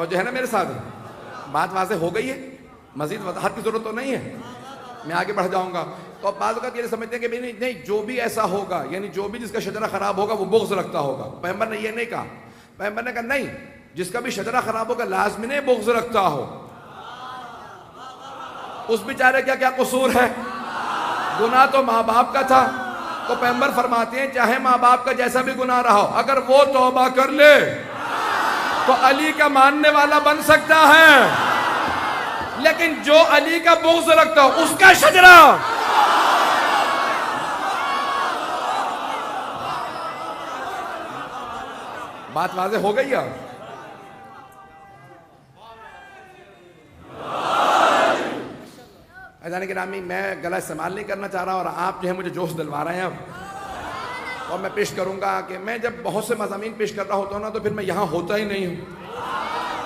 توجہ ہے نا میرے ساتھ؟ بات واضح ہو گئی ہے؟ مزید وضاحت کی ضرورت تو نہیں ہے؟ میں آگے بڑھ جاؤں گا. تو اب بعض اوقات یہ سمجھتے ہیں کہ نہیں جو بھی ایسا ہوگا، یعنی جو بھی جس کا شجرہ خراب ہوگا وہ بغض رکھتا ہوگا. پیغمبر نے یہ نہیں کہا. پیغمبر نے کہا نہیں، جس کا بھی شجرہ خراب ہوگا لازمی نہیں بغض رکھتا ہو. اس بیچارے کیا قصور ہے؟ گناہ تو ماں باپ کا تھا. تو پیغمبر فرماتے ہیں چاہے ماں باپ کا جیسا بھی گناہ رہا ہو، اگر وہ توبہ کر لے تو علی کا ماننے والا بن سکتا ہے. لیکن جو علی کا بغض رکھتا ہو اس کا شجرہ بات واضح ہو گئی ہے؟ عزیزان گرامی، میں گلا استعمال نہیں کرنا چاہ رہا اور آپ جو ہے مجھے جوش دلوا رہے ہیں اب. اور میں پیش کروں گا کہ میں جب بہت سے مضامین پیش کر رہا ہوتا ہوں نا تو پھر میں یہاں ہوتا ہی نہیں ہوں،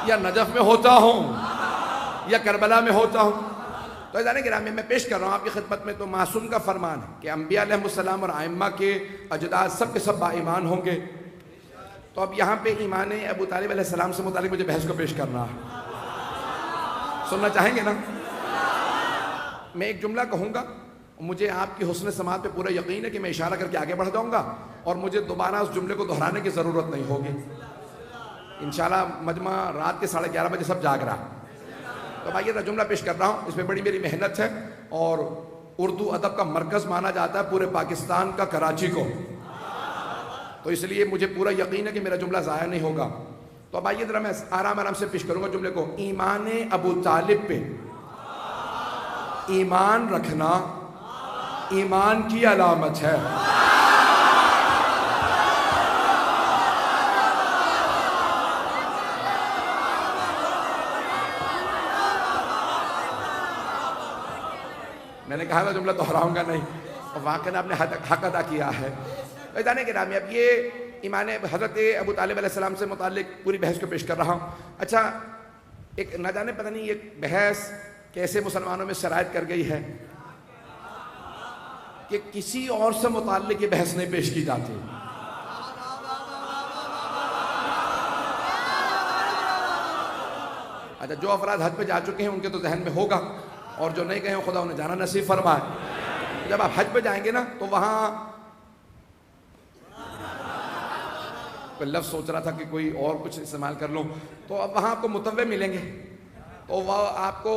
یا نجف میں ہوتا ہوں یا کربلا میں ہوتا ہوں. تو عزیزان گرامی، میں پیش کر رہا ہوں آپ کی خدمت میں تو معصوم کا فرمان ہے کہ انبیاء علیہ السلام اور ائمہ کے اجداد سب کے سب با ایمان ہوں گے. تو اب یہاں پہ ایمان ابو طالب علیہ السلام سے متعلق مجھے بحث کو پیش کرنا ہے. سننا چاہیں گے نا؟ میں ایک جملہ کہوں گا، مجھے آپ کی حسن سماعت پہ پورا یقین ہے کہ میں اشارہ کر کے آگے بڑھ جاؤں گا اور مجھے دوبارہ اس جملے کو دہرانے کی ضرورت نہیں ہوگی. انشاءاللہ مجمع رات کے 11:30 بجے سب جاگ رہا. تو بھائی یہ جملہ پیش کر رہا ہوں، اس میں بڑی میری محنت ہے اور اردو ادب کا مرکز مانا جاتا ہے پورے پاکستان کا کراچی کو، تو اس لیے مجھے پورا یقین ہے کہ میرا جملہ ضائع نہیں ہوگا. تو اب آئیے ذرا میں آرام سے پیش کروں گا جملے کو. ایمان ابو طالب پہ ایمان رکھنا ایمان کی علامت ہے. میں نے کہا تھا جملہ دہراؤں گا نہیں، اور واقعاً آپ نے حق ادا کیا ہے. جانے کے نام اب یہ ایمان حضرت ابو طالب علیہ السلام سے متعلق پوری بحث کو پیش کر رہا ہوں. اچھا، ایک نہ جانے پتہ نہیں یہ بحث کیسے مسلمانوں میں شرائط کر گئی ہے کہ کسی اور سے متعلق یہ بحث نہیں پیش کی جاتی. اچھا، جو افراد حج پہ جا چکے ہیں ان کے تو ذہن میں ہوگا، اور جو نہیں گئے ہیں خدا انہیں جانا نصیب فرمائے. جب آپ حج پہ جائیں گے نا تو وہاں کوئی لفظ سوچ رہا تھا کہ کوئی اور کچھ استعمال کر لوں، تو اب وہاں آپ کو متوع ملیں گے. تو وہ آپ کو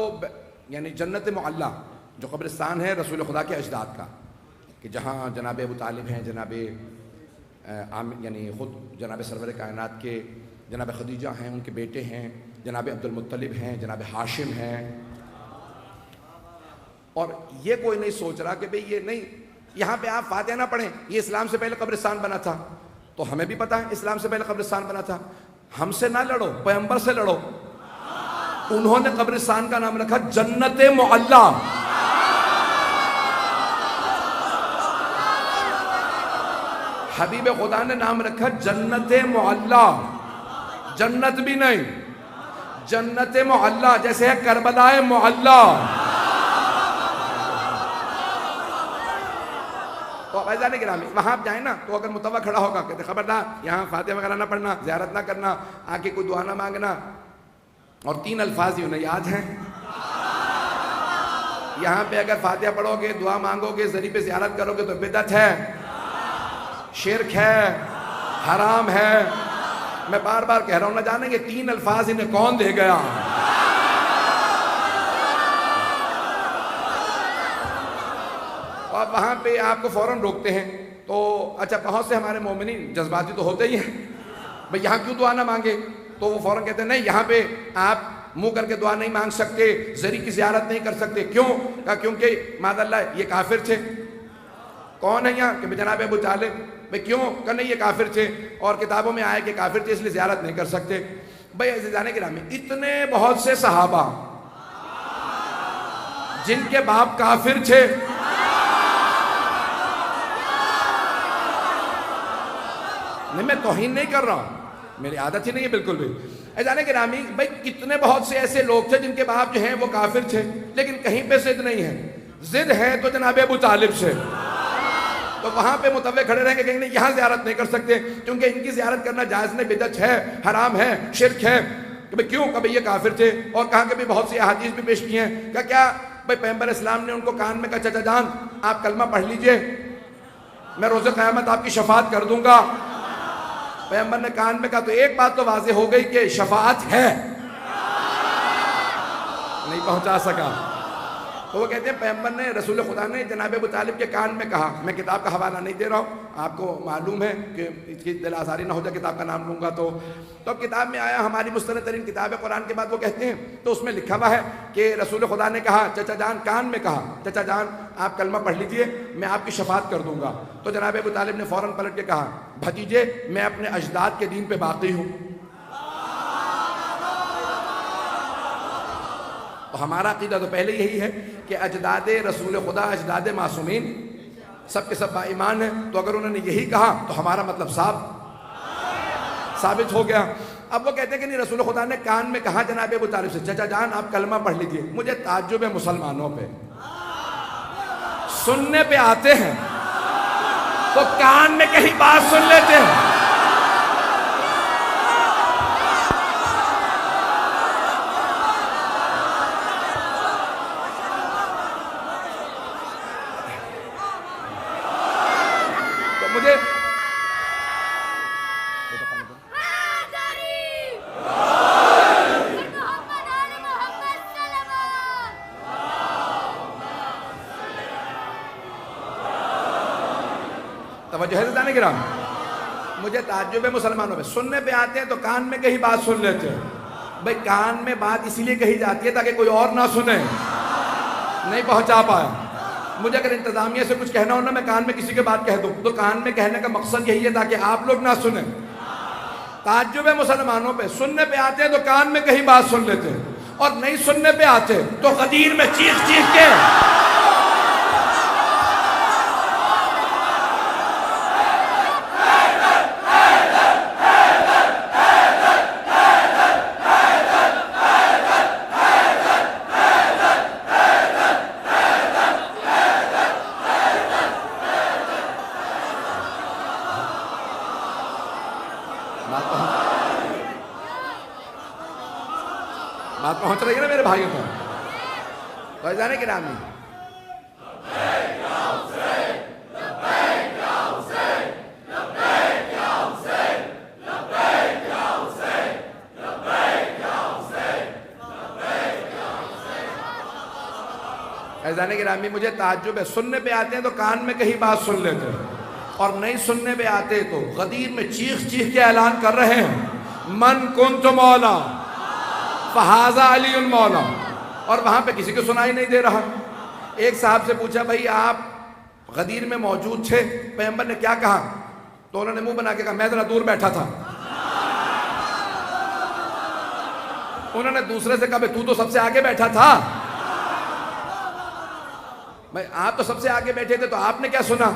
یعنی جنت معلیٰ جو قبرستان ہے رسول خدا کے اجداد کا، کہ جہاں جناب ابو طالب ہیں، جناب یعنی خود جناب سرور کائنات کے جناب خدیجہ ہیں، ان کے بیٹے ہیں، جناب عبد المطلب ہیں، جناب ہاشم ہیں. اور یہ کوئی نہیں سوچ رہا کہ بھئی یہ نہیں، یہاں پہ آپ فاتحہ نہ پڑھیں، یہ اسلام سے پہلے قبرستان بنا تھا. تو ہمیں بھی پتہ ہے اسلام سے پہلے قبرستان بنا تھا. ہم سے نہ لڑو، پیغمبر سے لڑو. انہوں نے قبرستان کا نام رکھا جنت معلیٰ. حبیب خدا نے نام رکھا جنت معلیٰ. جنت بھی نہیں، جنت معلیٰ، جیسے ہے کربلا معلیٰ. تو عزیزان گرامی، وہاں آپ جائیں نا تو اگر متوع کھڑا ہوگا کہتے خبردار یہاں فاتحہ وغیرہ نہ پڑھنا، زیارت نہ کرنا، آگے کوئی دعا نہ مانگنا. اور 3 الفاظ ہی انہیں یاد ہیں. یہاں پہ اگر فاتحہ پڑھو گے، دعا مانگو گے، ذریعے پہ زیارت کرو گے تو بدعت ہے، شرک ہے، حرام ہے. میں بار بار کہہ رہا ہوں، نہ جانیں گے 3 الفاظ انہیں کون دے گیا. اور وہاں پہ آپ کو فوراً روکتے ہیں. تو اچھا، بہت سے ہمارے مومنین جذباتی تو ہوتے ہی ہیں، بھئی یہاں کیوں دعا نہ مانگے؟ تو وہ فوراً کہتے ہیں نہیں، یہاں پہ آپ منہ کر کے دعا نہیں مانگ سکتے، ذریعے کی زیارت نہیں کر سکتے. کیوں؟ کہا کیونکہ معاذ اللہ یہ کافر تھے. کون ہے یہاں؟ کہ جناب ابو طالب. بھئی کیوں؟ کہ نہیں یہ کافر تھے اور کتابوں میں آئے کہ کافر تھے اس لیے زیارت نہیں کر سکتے. بھئی عزیزان گرامی، اتنے بہت سے صحابہ جن کے باپ کافر تھے، نہیں میں توہین نہیں کر رہا ہوں، میری عادت ہی نہیں ہے بالکل بھی. عزیزان گرامی، بھئی کتنے بہت سے ایسے لوگ تھے جن کے باپ جو ہیں وہ کافر تھے، لیکن کہیں پہ ضد نہیں ہے. ضد ہے تو جناب ابو طالب سے. تو وہاں پہ متوع کھڑے رہیں گے کہ نہیں یہاں زیارت نہیں کر سکتے کیونکہ ان کی زیارت کرنا جائز نہیں، بدعت ہے، حرام ہے، شرک ہے. کہ بھئی کیوں؟ کہ بھئی یہ کافر تھے، اور کہا کہ بھئی بہت سی احادیث بھی پیش کی ہیں کہ کیا بھئی پیغمبر اسلام نے ان کو کان میں کہا چچا جان آپ کلمہ پڑھ لیجئے، میں روز قیامت آپ کی شفاعت کر دوں گا۔ پیغمبر نے کان میں کہا تو ایک بات تو واضح ہو گئی کہ شفاعت ہے، نہیں پہنچا سکا۔ تو وہ کہتے ہیں پیغمبر نے، رسول خدا نے جناب ابو طالب کے کان میں کہا، میں کتاب کا حوالہ نہیں دے رہا ہوں، آپ کو معلوم ہے کہ اس کی دل آزاری نہ ہو جائے کتاب کا نام لوں گا تو اب کتاب میں آیا، ہماری مستند ترین کتاب ہے قرآن کے بعد وہ کہتے ہیں، تو اس میں لکھا ہوا ہے کہ رسول خدا نے کہا چچا جان، کان میں کہا چچا جان آپ کلمہ پڑھ لیجئے میں آپ کی شفاعت کر دوں گا۔ تو جناب ابو طالب نے فوراً پلٹ کے کہا بھتیجے میں اپنے اجداد کے دین پہ باقی ہوں۔ تو ہمارا عقیدہ تو پہلے یہی ہے کہ اجداد رسول خدا، اجداد معصومین سب کے سب با ایمان ہیں، تو اگر انہوں نے یہی کہا تو ہمارا مطلب ثابت ہو گیا۔ اب وہ کہتے ہیں کہ نہیں، رسول خدا نے کان میں کہا جناب ابو طالب سے چچا جان آپ کلمہ پڑھ لیجئے۔ مجھے تعجب ہے مسلمانوں پہ، سننے پہ آتے ہیں تو کان میں کہیں بات سن لیتے ہیں۔ مجھے توجہ ہے زدان کرام، مجھے تعجب ہے مسلمانوں پہ، سننے پہ آتے ہیں تو کان میں کہیں بات سن لیتے ہیں۔ بھئی کان میں بات اسی لیے کہی جاتی ہے تاکہ کوئی اور نہ سنے، نہیں پہنچا پایا۔ مجھے اگر انتظامیہ سے کچھ کہنا ہونا میں کان میں کسی کے بات کہہ دوں تو کان میں کہنے کا مقصد یہی ہے تاکہ آپ لوگ نہ سنیں۔ تعجب ہے مسلمانوں پہ، سننے پہ آتے ہیں تو کان میں کہیں بات سن لیتے ہیں، اور نہیں سننے پہ آتے تو غدیر میں چیخ چیخ کے بات پہنچ رہی ہے نا میرے بھائیوں کو؟ تو جانے کے نام نہیں ایزانے کے نامی، مجھے تعجب ہے، سننے پہ آتے ہیں تو کان میں کہیں بات سن لیتے ہیں، اور نہیں سننے پہ آتے تو غدیر میں چیخ چیخ کے اعلان کر رہے ہیں من کنت مولا فہذا علی المولا، اور وہاں پہ کسی کو سنائی نہیں دے رہا۔ ایک صاحب سے پوچھا بھائی آپ غدیر میں موجود تھے، پیغمبر نے کیا کہا؟ تو انہوں نے منہ بنا کے کہا میں ذرا دور بیٹھا تھا۔ انہوں نے دوسرے سے کہا تو سب سے آگے بیٹھا تھا، آپ تو سب سے آگے بیٹھے تھے تو آپ نے کیا سنا؟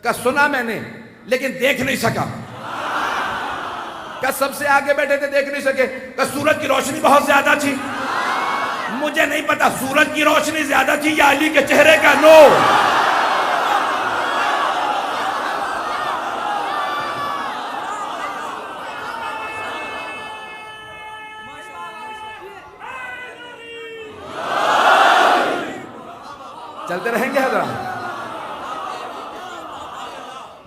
کہا سنا میں نے لیکن دیکھ نہیں سکا۔ کہا سب سے آگے بیٹھے تھے دیکھ نہیں سکے؟ کہا سورج کی روشنی بہت زیادہ تھی۔ مجھے نہیں پتا سورج کی روشنی زیادہ تھی یا علی کے چہرے کا نور۔ چلتے رہیں گے حضرات؟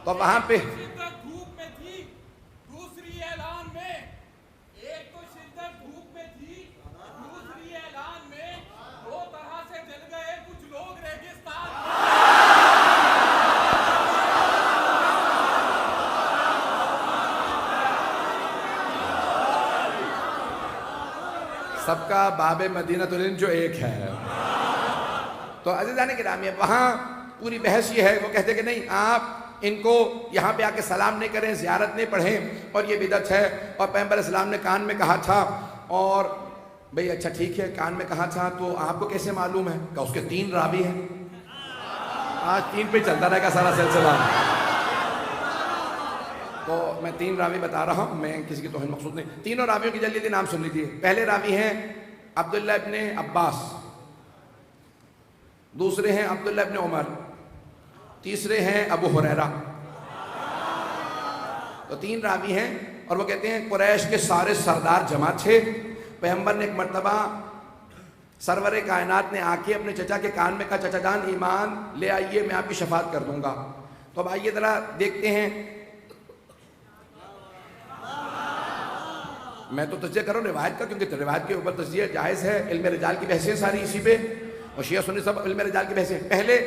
تو وہاں پہ دھوپ میں تھی، دوسری اعلان میں، ایک تو شدت دھوپ میں تھی، دوسری اعلان میں دو طرح سے جل گئے کچھ لوگ ریگستان۔ سب کا باب مدینۃ العلم جو ایک ہے۔ تو عزیزان گرامی وہاں پوری بحث یہ ہے، وہ کہتے کہ نہیں آپ ان کو یہاں پہ آ کے سلام نہیں کریں، زیارت نہیں پڑھیں، اور یہ بدعت ہے، اور پیغمبر اسلام نے کان میں کہا تھا۔ اور بھئی اچھا ٹھیک ہے کان میں کہا تھا تو آپ کو کیسے معلوم ہے؟ کہ اس کے 3 راوی ہیں۔ آج 3 پہ چلتا رہے گا سارا سلسلہ۔ تو میں 3 راوی بتا رہا ہوں، میں کسی کی توہین مقصود نہیں۔ تینوں راویوں کی جلدی نام سن لیجیے۔ پہلے راوی ہیں عبداللہ ابن عباس، دوسرے ہیں عبداللہ ابن عمر، تیسرے ہیں ابو ہریرہ۔ تو 3 راوی ہیں اور وہ کہتے ہیں قریش کے سارے سردار جمع تھے. پیغمبر نے ایک مرتبہ سرور کائنات نے آ کے اپنے چچا کے کان میں کہا چچا جان ایمان لے آئیے میں آپ کی شفاعت کر دوں گا. تو اب آئیے ذرا دیکھتے ہیں. میں تو تجزیہ کر رہا ہوں روایت کا کیونکہ روایت کے اوپر تجزیہ جائز ہے. علم رجال کی بحثیں ساری اسی پہ اور شیعہ سنی سب علم رجال کی بحثیں. پہلے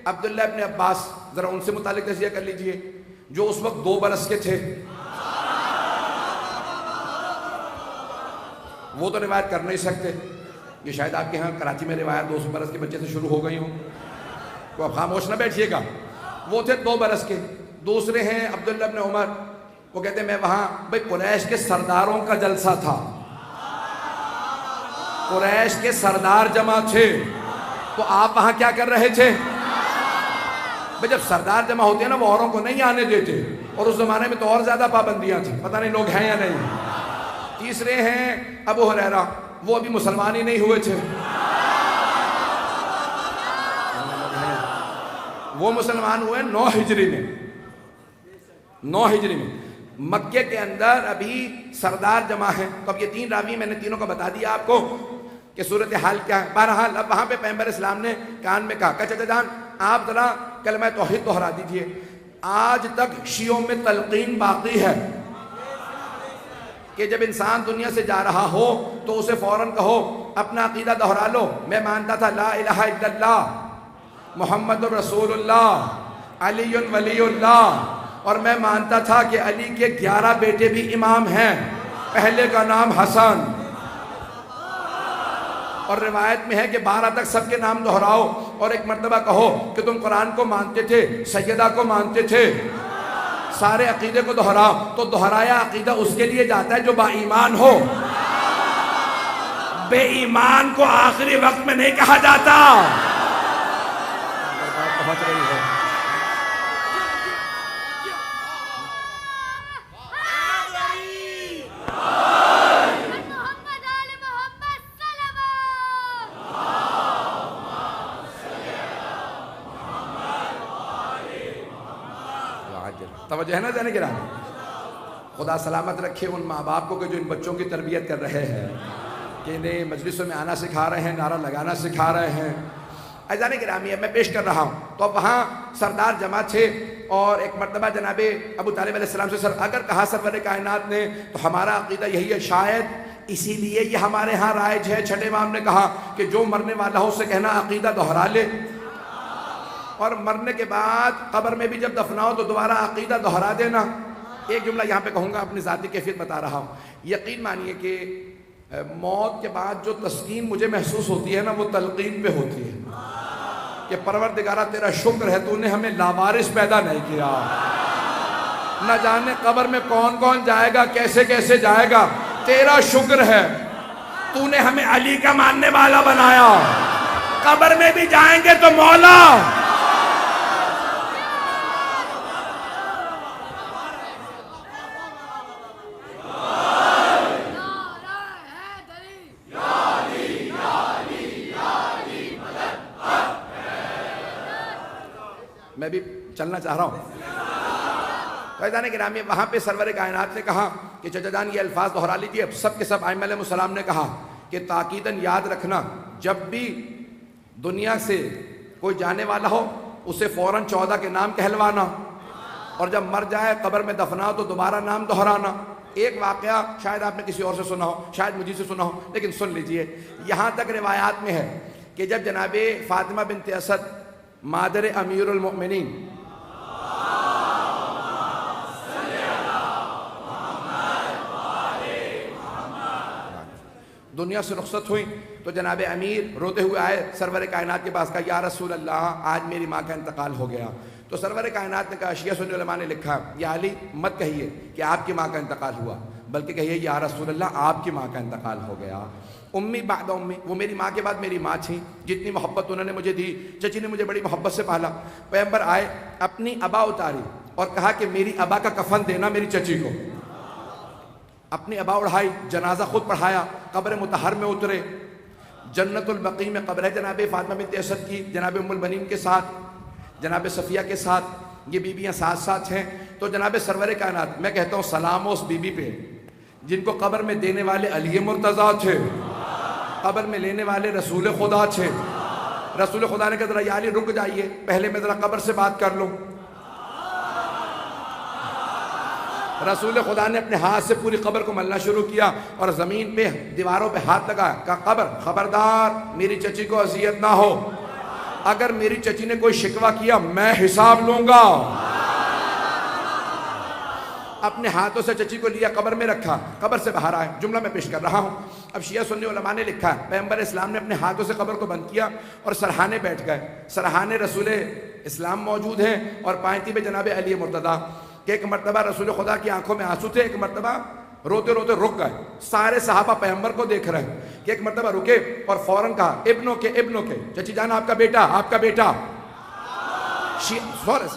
عبداللہ ابن عباس ذرا ان سے متعلق تجزیہ کر لیجئے جو اس وقت 2 برس کے تھے. وہ تو روایت کر نہیں سکتے. یہ شاید آپ کے ہاں کراچی میں روایت 2 برس کے بچے سے شروع ہو گئی ہوں. تو آپ خاموش نہ بیٹھیے گا. وہ تھے 2 برس کے. دوسرے ہیں عبداللہ ابن عمر. وہ کہتے ہیں میں وہاں بھائی قریش کے سرداروں کا جلسہ تھا. قریش کے سردار جمع تھے تو آپ وہاں کیا کر رہے تھے؟ بھائی جب سردار جمع ہوتے ہیں نا وہ اوروں کو نہیں آنے دیتے اور اس زمانے میں تو اور زیادہ پابندیاں تھیں. پتہ نہیں لوگ ہیں یا نہیں. تیسرے ہیں ابو ہریرہ. وہ ابھی مسلمان ہی نہیں ہوئے تھے. وہ مسلمان ہوئے 9 ہجری میں. 9 ہجری میں مکے کے اندر ابھی سردار جمع ہیں. تو اب یہ 3 راوی میں نے تینوں کا بتا دیا آپ کو کہ صورتحال کیا ہے. بہرحال اب وہاں پہ پیغمبر اسلام نے کان میں کہا چچا جان آپ ذرا کلمہ توحید دہرا دیجئے. آج تک شیعوں میں تلقین باقی ہے کہ جب انسان دنیا سے جا رہا ہو تو اسے فوراً کہو اپنا عقیدہ دہرا لو. میں مانتا تھا لا الہ الا اللہ محمد رسول اللہ علی ولی اللہ اور میں مانتا تھا کہ علی کے 11 بیٹے بھی امام ہیں. پہلے کا نام حسن اور روایت میں ہے کہ 12 تک سب کے نام دہراؤ اور ایک مرتبہ کہو کہ تم قرآن کو مانتے تھے سیدہ کو مانتے تھے. سارے عقیدے کو دہراؤ. تو دہرایا عقیدہ اس کے لیے جاتا ہے جو با ایمان ہو. بے ایمان کو آخری وقت میں نہیں کہا جاتا. پہنچ رہی ہے. توجہ ہے نا جانے کے رہا. خدا سلامت رکھے ان ماں باپ کو کہ جو ان بچوں کی تربیت کر رہے ہیں کہ انہیں مجلسوں میں آنا سکھا رہے ہیں نعرہ لگانا سکھا رہے ہیں. اذان گرامی میں پیش کر رہا ہوں. تو اب وہاں سردار جمع تھے اور ایک مرتبہ جناب ابو طالب علیہ السلام سے اگر کہا سرور کائنات نے تو ہمارا عقیدہ یہی ہے شاید اسی لیے یہ ہمارے ہاں رائج ہے. چھٹے امام نے کہا کہ جو مرنے والا ہو اسے کہنا عقیدہ دہرا لے اور مرنے کے بعد قبر میں بھی جب دفناؤ تو دوبارہ عقیدہ دہرا دینا. ایک جملہ یہاں پہ کہوں گا اپنی ذاتی کیفیت بتا رہا ہوں. یقین مانیے کہ موت کے بعد جو تسکین مجھے محسوس ہوتی ہے نا وہ تلقین پہ ہوتی ہے کہ پروردگارہ تیرا شکر ہے تو نے ہمیں لاوارث پیدا نہیں کیا. نہ جانے قبر میں کون کون جائے گا کیسے کیسے جائے گا. تیرا شکر ہے تو نے ہمیں علی کا ماننے والا بنایا. قبر میں بھی جائیں گے تو مولا میں بھی چلنا چاہ رہا ہوں. فیضان گرامی وہاں پہ سرور کائنات نے کہا کہ چچا جان یہ الفاظ دہرا لیجیے. اب سب کے سب ائمہ علیہ السلام نے کہا کہ تاکیداً یاد رکھنا جب بھی دنیا سے کوئی جانے والا ہو اسے فوراً 14 کے نام کہلوانا اور جب مر جائے قبر میں دفنا تو دوبارہ نام دہرانا. ایک واقعہ شاید آپ نے کسی اور سے سنا ہو شاید مجھے سے سنا ہو لیکن سن لیجئے. یہاں تک روایات میں ہے کہ جب جناب فاطمہ بنت اسد مادر امیر المؤمنین دنیا سے رخصت ہوئی تو جناب امیر روتے ہوئے آئے سرور کائنات کے پاس. کہا یا رسول اللہ آج میری ماں کا انتقال ہو گیا. تو سرور کائنات نے کہا شیعہ سنی علماء نے لکھا یا علی مت کہیے کہ آپ کی ماں کا انتقال ہوا بلکہ کہیے یا رسول اللہ آپ کی ماں کا انتقال ہو گیا. امی بعد امی وہ میری ماں کے بعد میری ماں تھیں. جتنی محبت انہوں نے مجھے دی چچی نے مجھے بڑی محبت سے پالا. پیغمبر آئے اپنی ابا اتاری اور کہا کہ میری ابا کا کفن دینا میری چچی کو. اپنی ابا اڑھائی جنازہ خود پڑھایا قبر مطہر میں اترے. جنت البقیع میں قبر ہے جناب فاطمہ بنت اسد کی جناب ام البنین کے ساتھ جناب صفیہ کے ساتھ. یہ بیویاں ساتھ ساتھ ہیں. تو جناب سرور کائنات میں کہتا ہوں سلام اس بی بی پہ جن کو قبر میں دینے والے علی مرتضیٰ تھے، قبر میں لینے والے رسول خدا تھے۔ رسول خدا نے کہا ذرا یا علی رک جائیے، پہلے میں ذرا قبر سے بات کر لوں۔ رسول خدا نے اپنے ہاتھ سے پوری قبر کو ملنا شروع کیا اور زمین پہ دیواروں پہ ہاتھ لگا، کہا قبر خبردار میری چچی کو اذیت نہ ہو، اگر میری چچی نے کوئی شکوہ کیا میں حساب لوں گا۔ اپنے ہاتھوں سے چچی کو لیا، قبر میں رکھا، قبر سے باہر آئے۔ جملہ میں پیش کر رہا ہوں، اب شیعہ سنی علماء نے لکھا ہے پیغمبر اسلام نے اپنے ہاتھوں سے قبر کو بند کیا اور سرحانے بیٹھ گئے۔ سرحانے رسول اسلام موجود ہیں اور پائنتی پہ جناب علی مرتضیٰ کہ ایک مرتبہ رسول خدا کی آنکھوں میں آنسو تھے، ایک مرتبہ روتے روتے رک گئے۔ سارے صحابہ پیغمبر کو دیکھ رہے ہیں کہ ایک مرتبہ رکے اور فوراً کہا ابنوں کے چچی جان آپ کا بیٹا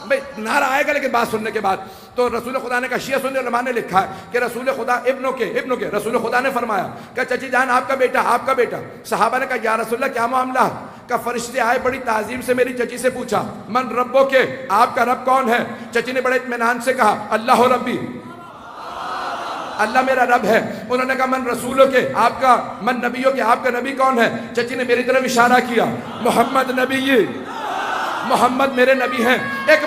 بھائی نعرہ آئے گا لیکن بات سننے کے بعد تو رسول خدا نے کہا، شیعہ سنی علماء نے لکھا ہے کہ رسول خدا ابنوں کے رسول خدا نے فرمایا کہ چچی جان آپ کا بیٹا۔ صحابہ نے کہا یا رسول اللہ کیا معاملہ؟ کہ فرشتے آئے بڑی تعظیم سے میری چچی سے پوچھا من ربو کے، آپ کا رب کون ہے؟ چچی نے بڑے اطمینان سے کہا اللہ ربی، اللہ میرا رب ہے۔ انہوں نے کہا من رسولوں کے، آپ کا من نبیوں کے، آپ کا نبی کون ہے؟ چچی نے میری طرف اشارہ کیا محمد نبی، محمد میرے نبی ہیں۔ ایک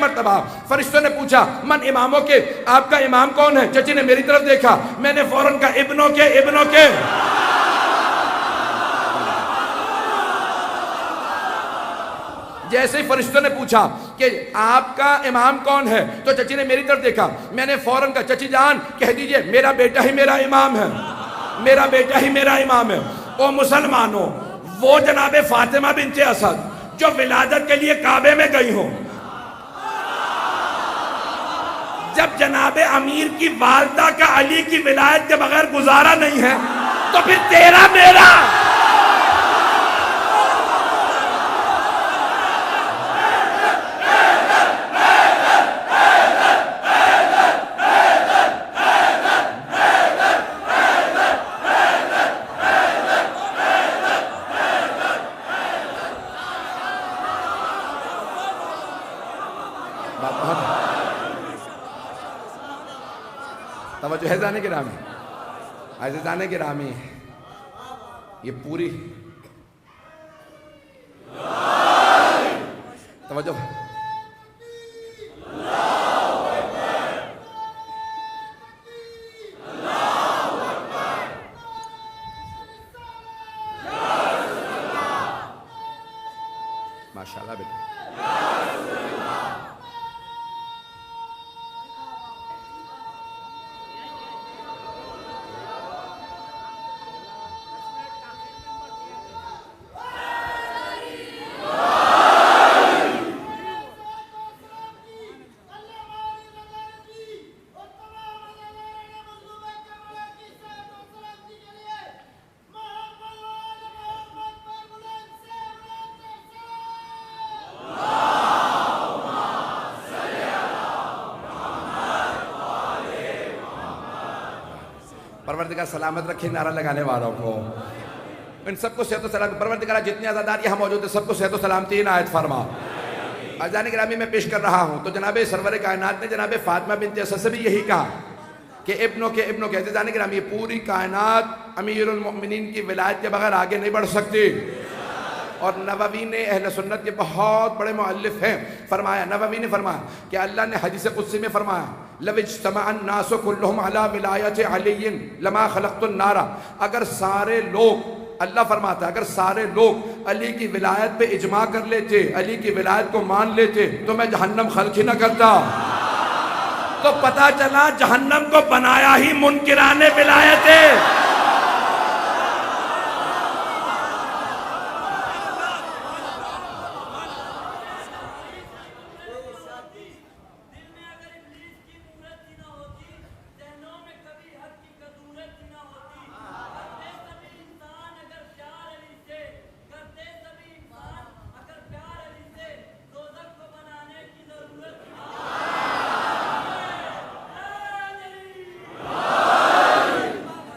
مرتبہ فرشتوں نے پوچھا من اماموں کے، آپ کا امام کون ہے؟ چچی نے میری طرف دیکھا، میں نے فوراً کہا ابنوں کے۔ جیسے ہی فرشتوں نے پوچھا کہ آپ کا امام کون ہے تو چچی نے میری طرف دیکھا، میں نے فوراً کہا چچی جان کہہ دیجئے میرا بیٹا ہی میرا امام ہے۔ او مسلمانوں، وہ جناب فاطمہ بنت اسد جو ولادت کے لیے کعبے میں گئی ہوں، جب جناب امیر کی والدہ کا علی کی ولایت کے بغیر گزارا نہیں ہے تو پھر تیرا میرا توجہ ہے زانے گرامی، عزیزان گرامی، یہ پوری توجہ ماشاءاللہ بیٹا۔ پروردگار سلامت رکھے نعرہ لگانے والوں کو، ان سب کو صحت و سلامتی، پروردگار جتنے عزادار یہاں موجود ہیں سب کو صحت و سلامتی عنایت فرما۔ عزیزان گرامی میں پیش کر رہا ہوں تو جناب سرور کائنات نے جناب فاطمہ بنت اسد سے بھی یہی کہا کہ ابنوں کے۔ عزیزان گرامی یہ پوری کائنات امیر المؤمنین کی ولایت کے بغیر آگے نہیں بڑھ سکتی، اور نووی نے اہل سنت کے بہت بڑے مؤلف ہیں، نووی نے فرمایا کہ اللہ نے حدیث قدسی میں فرمایا لو اجتمع الناس كلهم على ولایت علی لما خلقت النار، اگر سارے لوگ، اللہ فرماتا ہے اگر سارے لوگ علی کی ولایت پہ اجماع کر لیتے، علی کی ولایت کو مان لیتے تو میں جہنم خلق ہی نہ کرتا۔ تو پتہ چلا جہنم کو بنایا ہی منکران ولایت ہے۔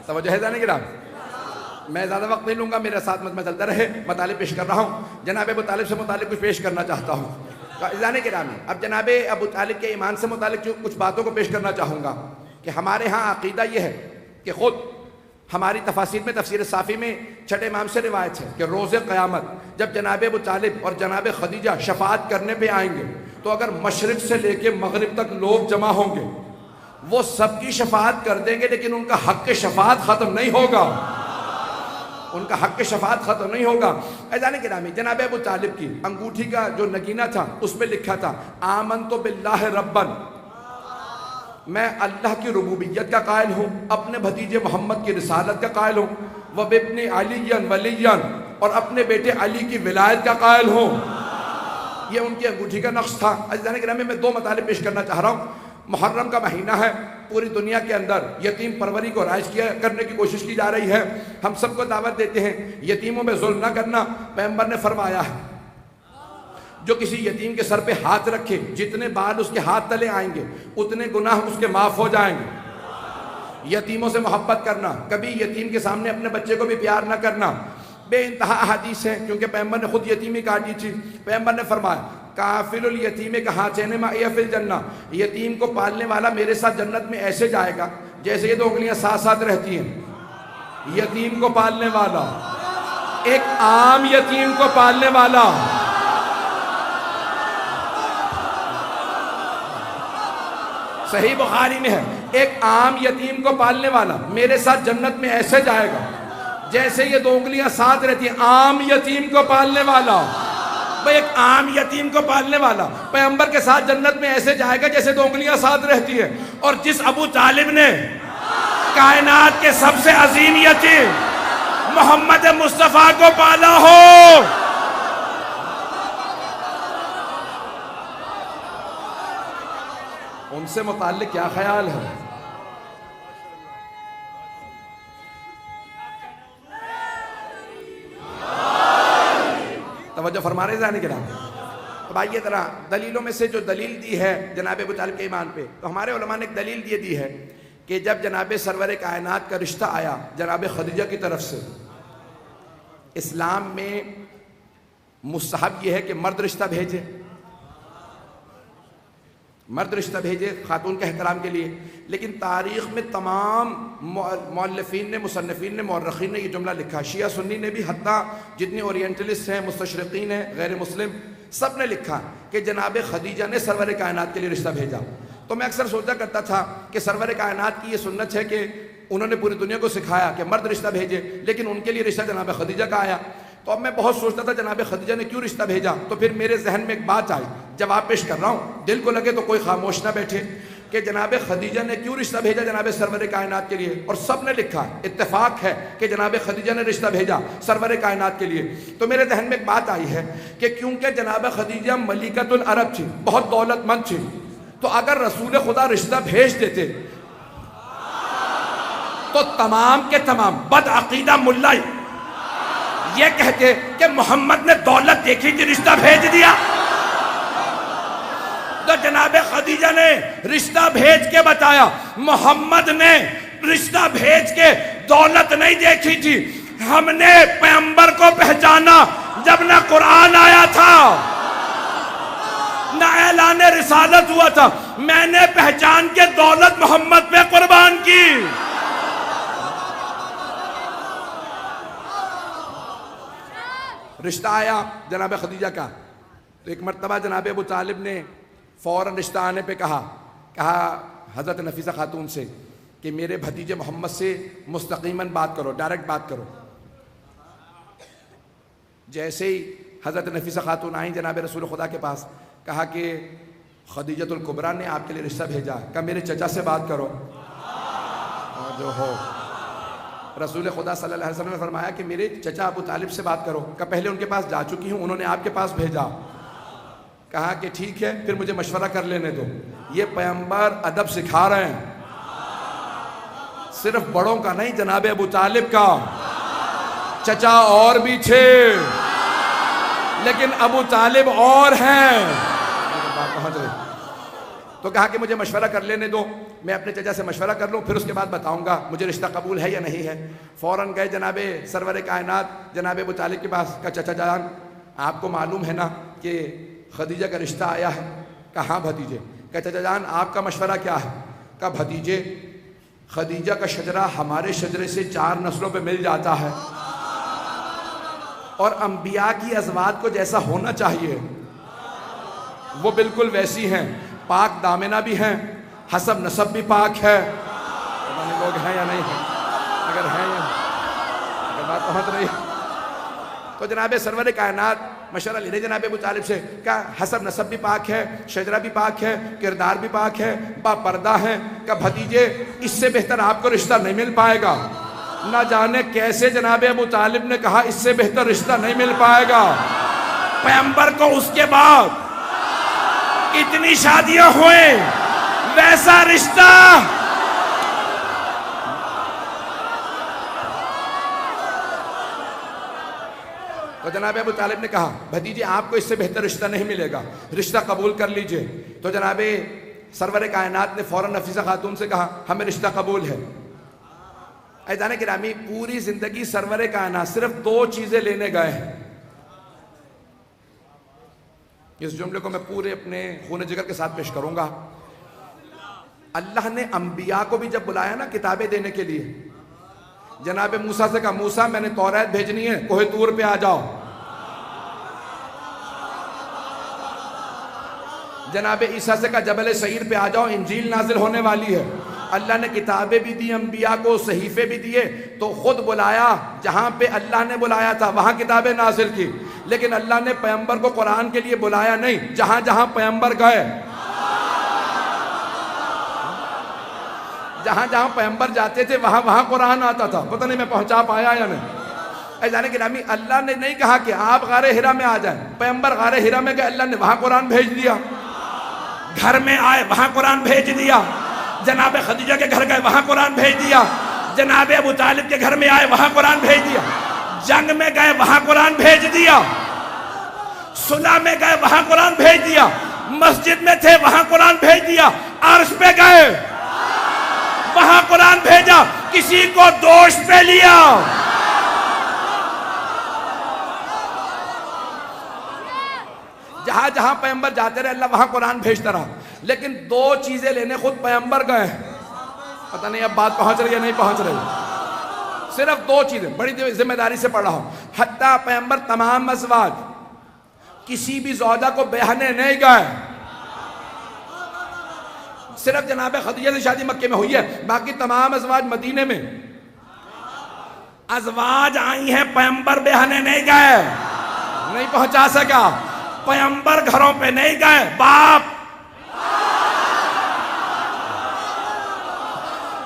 توجہ ہے جانے گرام، میں زیادہ وقت نہیں لوں گا، میرے ساتھ میں چلتا رہے، مطالب پیش کر رہا ہوں، جناب ابو طالب سے متعلق کچھ پیش کرنا چاہتا ہوں۔ عزیزان گرامی، اب جناب ابو طالب کے ایمان سے متعلق کچھ باتوں کو پیش کرنا چاہوں گا کہ ہمارے ہاں عقیدہ یہ ہے کہ خود ہماری تفاسیر میں تفسیر صافی میں چھٹے امام سے روایت ہے کہ روز قیامت جب جناب ابو طالب اور جناب خدیجہ شفاعت کرنے پہ آئیں گے تو اگر مشرق سے لے کے مغرب تک لوگ جمع ہوں گے وہ سب کی شفاعت کر دیں گے، لیکن ان کا حق شفاعت ختم نہیں ہوگا، ان کا حق شفاعت ختم نہیں ہوگا۔ عزیزان گرامی، جناب ابو طالب کی انگوٹھی کا جو نگینہ تھا اس پہ لکھا تھا آمنت باللہ ربن، میں اللہ کی ربوبیت کا قائل ہوں، اپنے بھتیجے محمد کی رسالت کا قائل ہوں، وَبِابْنِ عَلِيًّا وَلِيًّا، اور اپنے بیٹے علی کی ولایت کا قائل ہوں۔ یہ ان کی انگوٹھی کا نقش تھا۔ عزیزان گرامی، میں دو مطالب پیش کرنا چاہ رہا ہوں۔ محرم کا مہینہ ہے، پوری دنیا کے اندر یتیم پروری کو رائج کرنے کی کوشش کی جا رہی ہے، ہم سب کو دعوت دیتے ہیں یتیموں میں ظلم نہ کرنا۔ پیغمبر نے فرمایا ہے جو کسی یتیم کے سر پہ ہاتھ رکھے جتنے بال اس کے ہاتھ تلے آئیں گے اتنے گناہ اس کے معاف ہو جائیں گے۔ یتیموں سے محبت کرنا، کبھی یتیم کے سامنے اپنے بچے کو بھی پیار نہ کرنا، بے انتہا احادیث ہیں، کیونکہ پیغمبر نے خود یتیمی کاٹی تھی۔ پیغمبر نے فرمایا کافل الیتیم کہاتین معی فی الجنہ، یتیم کو پالنے والا میرے ساتھ جنت میں ایسے جائے گا جیسے یہ دو انگلیاں ساتھ ساتھ رہتی ہیں۔ یتیم کو پالنے والا، ایک عام یتیم کو پالنے والا، صحیح بخاری میں ہے، ایک عام یتیم کو پالنے والا میرے ساتھ جنت میں ایسے جائے گا جیسے یہ دو انگلیاں ساتھ رہتی ہیں۔ عام یتیم کو پالنے والا، ایک عام یتیم کو پالنے والا پیغمبر کے ساتھ جنت میں ایسے جائے گا جیسے دو انگلیاں ساتھ رہتی ہیں۔ اور جس ابو طالب نے کائنات کے سب سے عظیم یتیم محمد مصطفیٰ کو پالا ہو، ان سے متعلق کیا خیال ہے؟ توجہ فرما رہے جانے کے نام۔ اب آئیے ذرا دلیلوں میں سے جو دلیل دی ہے جناب ابو طالب کے ایمان پہ، تو ہمارے علماء نے ایک دلیل یہ دی ہے کہ جب جناب سرور کائنات کا رشتہ آیا جناب خدیجہ کی طرف سے، اسلام میں مستحب یہ ہے کہ مرد رشتہ بھیجے، مرد رشتہ بھیجے خاتون کے احترام کے لیے، لیکن تاریخ میں تمام مؤلفین نے، مصنفین نے، مورخین نے یہ جملہ لکھا، شیعہ سنی نے بھی، حتیٰ جتنی اورینٹلسٹ ہیں، مستشرقین ہیں، غیر مسلم، سب نے لکھا کہ جناب خدیجہ نے سرور کائنات کے لیے رشتہ بھیجا۔ تو میں اکثر سوچا کرتا تھا کہ سرور کائنات کی یہ سنت ہے کہ انہوں نے پوری دنیا کو سکھایا کہ مرد رشتہ بھیجے، لیکن ان کے لیے رشتہ جناب خدیجہ کا آیا۔ تو اب میں بہت سوچتا تھا جناب خدیجہ نے کیوں رشتہ بھیجا، تو پھر میرے ذہن میں ایک بات آئی، جواب پیش کر رہا ہوں، دل کو لگے تو کوئی خاموش نہ بیٹھے، کہ جناب خدیجہ نے کیوں رشتہ بھیجا جناب سرور کائنات کے لیے، اور سب نے لکھا اتفاق ہے کہ جناب خدیجہ نے رشتہ بھیجا سرور کائنات کے لیے۔ تو میرے ذہن میں ایک بات آئی ہے کہ کیونکہ جناب خدیجہ ملکۃ العرب تھی، بہت دولت مند تھی، تو اگر رسول خدا رشتہ بھیج دیتے تو تمام کے تمام بد عقیدہ ملا یہ کہتے کہ محمد نے دولت دیکھی تھی رشتہ بھیج دیا۔ تو جناب خدیجہ نے رشتہ بھیج کے بتایا، محمد نے رشتہ بھیج کے دولت نہیں دیکھی تھی، ہم نے پیغمبر کو پہچانا جب نہ قرآن آیا تھا نہ اعلان رسالت ہوا تھا، میں نے پہچان کے دولت محمد پہ قربان کی۔ رشتہ آیا جناب خدیجہ کا، تو ایک مرتبہ جناب ابو طالب نے فوراً رشتہ آنے پہ کہا حضرت نفیسہ خاتون سے کہ میرے بھتیجے محمد سے مستقیماً بات کرو، ڈائریکٹ بات کرو۔ جیسے ہی حضرت نفیسہ خاتون آئیں جناب رسول خدا کے پاس، کہا کہ خدیجۃ الکبریٰ نے آپ کے لیے رشتہ بھیجا، کہا میرے چچا سے بات کرو۔ جو ہو رسول خدا صلی اللہ علیہ وسلم نے فرمایا کہ میرے چچا ابو طالب سے بات کرو، کہ پہلے ان کے پاس جا چکی ہوں، انہوں نے آپ کے پاس بھیجا۔ کہا کہ ٹھیک ہے، پھر مجھے مشورہ کر لینے دو۔ یہ پیغمبر ادب سکھا رہے ہیں، صرف بڑوں کا نہیں، جناب ابو طالب کا، چچا اور بھی تھے لیکن ابو طالب اور ہیں۔ تو کہا کہ مجھے مشورہ کر لینے دو، میں اپنے چچا سے مشورہ کر لوں، پھر اس کے بعد بتاؤں گا مجھے رشتہ قبول ہے یا نہیں ہے۔ فوراً گئے جناب سرور کائنات جناب ابو طالب کے پاس، کہا چچا جان آپ کو معلوم ہے نا کہ خدیجہ کا رشتہ آیا ہے؟ کہا ہاں بھتیجے۔ کہ چچا جان آپ کا مشورہ کیا ہے؟ کہا بھتیجے خدیجہ کا شجرہ ہمارے شجرے سے 4 نسلوں پہ مل جاتا ہے، اور انبیاء کی ازواج کو جیسا ہونا چاہیے وہ بالکل ویسی ہیں، پاک دامنہ بھی ہیں، حسب نسب بھی پاک ہے۔ پتہ نہیں لوگ ہیں یا نہیں ہیں، اگر ہیں یا اگر بات پہنچ رہی ہے تو جناب سرور کائنات مشورہ لے رہے جناب ابو طالب سے، کہا حسب نسب بھی پاک ہے، شجرہ بھی پاک ہے، کردار بھی پاک ہے، با پردہ ہیں۔ کہا بھتیجے اس سے بہتر آپ کو رشتہ نہیں مل پائے گا۔ نہ جانے کیسے جناب ابو طالب نے کہا اس سے بہتر رشتہ نہیں مل پائے گا۔ پیغمبر کو اس کے بعد اتنی شادیاں ہوئیں، ویسا رشتہ تو جناب ابو طالب نے کہا بھتیجے آپ کو اس سے بہتر رشتہ نہیں ملے گا، رشتہ قبول کر لیجئے۔ تو جناب سرور کائنات نے فوراً نفیسہ خاتون سے کہا ہمیں رشتہ قبول ہے۔ عزیزان گرامی پوری زندگی سرور کائنات صرف 2 چیزیں لینے گئے ہیں۔ اس جملے کو میں پورے اپنے خون جگر کے ساتھ پیش کروں گا۔ اللہ نے انبیاء کو بھی جب بلایا نا کتابیں دینے کے لیے، جناب موسیٰ سے کہا موسیٰ میں نے توریت بھیجنی ہے، کوہ طور پہ آ جاؤ۔ جناب عیسیٰ سے کہا جبل سعیر پہ آ جاؤ، انجیل نازل ہونے والی ہے۔ اللہ نے کتابیں بھی دی، انبیاء کو صحیفے بھی دیے، تو خود بلایا جہاں پہ اللہ نے بلایا تھا وہاں کتابیں نازل کی، لیکن اللہ نے پیغمبر کو قرآن کے لیے بلایا نہیں، جہاں جہاں پیغمبر گئے، جہاں جہاں پیغمبر جاتے تھے وہاں وہاں قرآن آتا تھا۔ پتہ نہیں میں پہنچا پایا یا نہیں۔ عزیزان گرامی اللہ نے نہیں کہا کہ آپ غار حرا میں آ جائیں، پیغمبر غار حرا میں گئے، اللہ نے وہاں قرآن بھیج دیا۔ گھر میں آئے وہاں قرآن بھیج دیا، جناب خدیجہ کے گھر گئے وہاں قرآن بھیج دیا، جناب ابو طالب کے گھر میں آئے وہاں قرآن بھیج دیا، جنگ میں گئے وہاں قرآن بھیج دیا، صلح میں گئے وہاں قرآن بھیج دیا، مسجد میں تھے وہاں قرآن بھیج دیا، عرش پہ گئے وہاں قرآن بھیجا، کسی کو دوش پہ لیا۔ جہاں جہاں پیغمبر جاتے رہے اللہ وہاں قرآن بھیجتا رہا، لیکن 2 چیزیں لینے خود پیغمبر گئے۔ پتہ نہیں اب بات پہنچ رہی ہے نہیں پہنچ رہی، صرف 2 چیزیں بڑی ذمہ داری سے پڑھ رہا ہوں۔ حتیٰ پیغمبر تمام ازواج کسی بھی زوجہ کو بیاہنے نہیں گئے، صرف جناب خدیجہ سے شادی مکے میں ہوئی ہے، باقی تمام ازواج مدینے میں ازواج آئی ہیں، پیغمبر بیاہنے نہیں گئے، نہیں پہنچا سکا۔ پیغمبر گھروں پہ نہیں گئے، باپ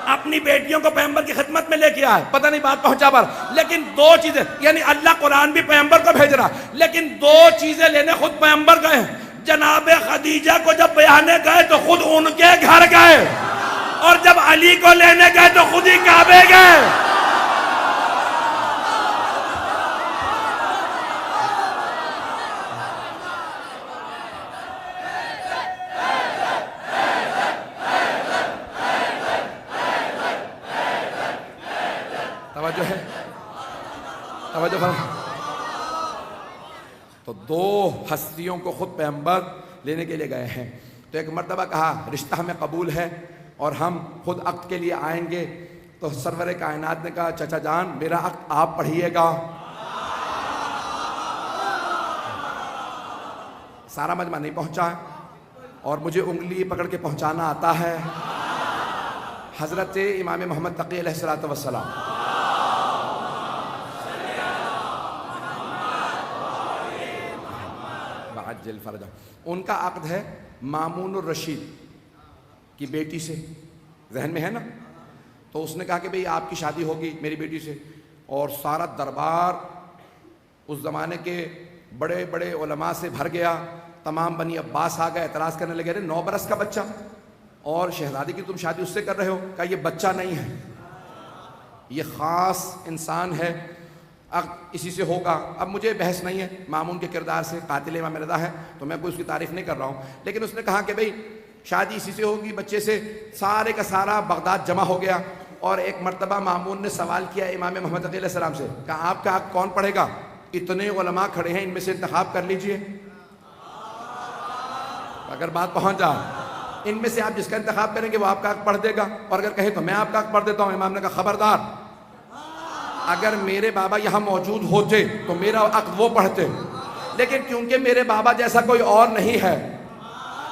اپنی بیٹیوں کو پیغمبر کی خدمت میں لے کے آئے۔ پتہ نہیں بات پہنچا پر، لیکن 2 چیزیں، یعنی اللہ قرآن بھی پیغمبر کو بھیج رہا، لیکن 2 چیزیں لینے خود پیغمبر گئے ہیں۔ جناب خدیجہ کو جب بیاہنے گئے تو خود ان کے گھر گئے، اور جب علی کو لینے گئے تو خود ہی کعبے گئے۔ توجہ ہے، توجہ فرما۔ تو 2 ہستیوں کو خود پیغمبر لینے کے لیے گئے ہیں۔ تو ایک مرتبہ کہا رشتہ ہمیں قبول ہے اور ہم خود عقد کے لیے آئیں گے، تو سرور کائنات نے کہا چچا جان میرا عقد آپ پڑھیے گا۔ سارا مجمع نہیں پہنچا اور مجھے انگلی پکڑ کے پہنچانا آتا ہے۔ حضرت امام محمد تقی علیہ السلام عجل فرجہ، ان کا عقد ہے مامون الرشید کی بیٹی سے، ذہن میں ہے نا؟ تو اس نے کہا کہ بھئی آپ کی شادی ہوگی میری بیٹی سے، اور سارا دربار اس زمانے کے بڑے بڑے علماء سے بھر گیا، تمام بنی عباس آ گئے، اعتراض کرنے لگے 9 برس کا بچہ اور شہزادی کی تم شادی اس سے کر رہے ہو؟ کہا یہ بچہ نہیں ہے، یہ خاص انسان ہے، اسی سے ہوگا۔ اب مجھے بحث نہیں ہے مامون کے کردار سے، قاتل امام رضا ہے تو میں کوئی اس کی تعریف نہیں کر رہا ہوں، لیکن اس نے کہا کہ بھئی شادی اسی سے ہوگی بچے سے۔ سارے کا سارا بغداد جمع ہو گیا، اور ایک مرتبہ مامون نے سوال کیا امام محمد علیہ السلام سے، کہا آپ کا حق کون پڑھے گا؟ اتنے علماء کھڑے ہیں ان میں سے انتخاب کر لیجئے۔ اگر بات پہنچ جائے، ان میں سے آپ جس کا انتخاب کریں گے وہ آپ کا حق پڑھ دے گا، اور اگر کہیں تو میں آپ کا حق پڑھ دیتا ہوں۔ امام نے کہا خبردار، اگر میرے بابا یہاں موجود ہوتے تو میرا عقد وہ پڑھتے، لیکن کیونکہ میرے بابا جیسا کوئی اور نہیں ہے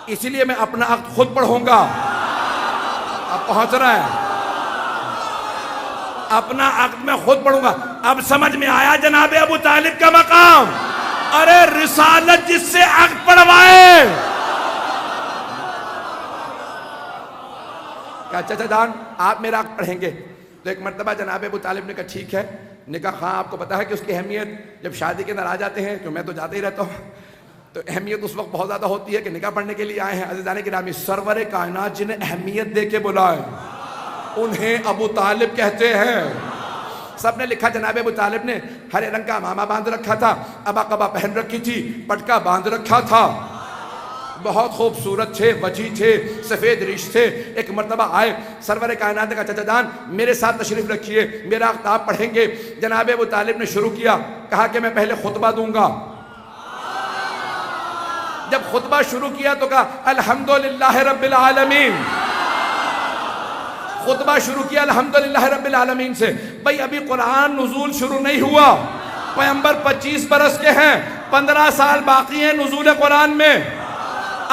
اسی لیے میں اپنا عقد خود پڑھوں گا۔ اب پہنچ رہا ہے، اپنا عقد میں خود پڑھوں گا۔ اب سمجھ میں آیا جناب ابو طالب کا مقام؟ ارے رسالت جس سے عقد پڑھوائے، کہا چچا جان آپ میرا عقد پڑھیں گے؟ تو ایک مرتبہ جناب ابو طالب نے کہا ٹھیک ہے۔ نے کہا ہاں آپ کو پتا ہے کہ اس کی اہمیت جب شادی کے اندر آ جاتے ہیں، کہ میں تو جاتے ہی رہتا ہوں، تو اہمیت اس وقت بہت زیادہ ہوتی ہے کہ نکاح پڑھنے کے لیے آئے ہیں۔ عزیزان گرامی، سرور کائنات جنہیں اہمیت دے کے بلائے انہیں ابو طالب کہتے ہیں۔ سب نے لکھا جناب ابو طالب نے ہرے رنگ کا عمامہ باندھ رکھا تھا، ابا قبا پہن رکھی تھی، پٹکا باندھ رکھا تھا، بہت خوبصورت تھے، وجی تھے، سفید ریش تھے۔ ایک مرتبہ آئے، سرور کائنات نے کہا چچا جان میرے ساتھ تشریف رکھیے، میرا عقد آپ پڑھیں گے۔ جناب ابو طالب نے شروع کیا، کہا کہ میں پہلے خطبہ دوں گا۔ جب خطبہ شروع کیا تو کہا الحمدللہ رب العالمین۔ خطبہ شروع کیا الحمدللہ رب العالمین سے۔ بھئی ابھی قرآن نزول شروع نہیں ہوا، پیغمبر 25 برس کے ہیں، 15 سال باقی ہیں نزول قرآن میں۔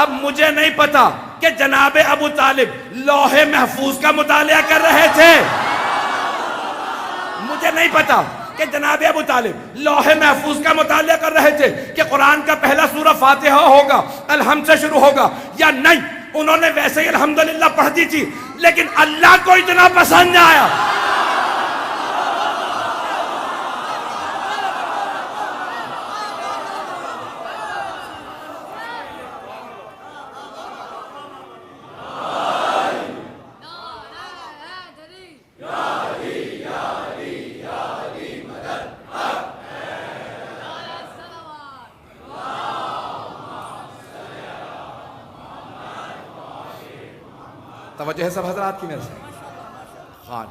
اب مجھے نہیں پتا کہ جناب ابو طالب لوح محفوظ کا مطالعہ کر رہے تھے، مجھے نہیں پتا کہ جناب ابو طالب لوح محفوظ کا مطالعہ کر رہے تھے کہ قرآن کا پہلا سورہ فاتحہ ہوگا، الحمد سے شروع ہوگا یا نہیں۔ انہوں نے ویسے ہی الحمدللہ پڑھ دی تھی، لیکن اللہ کو اتنا پسند نہ آیا۔ توجہ ہے سب حضرات کی میرے سے؟ خان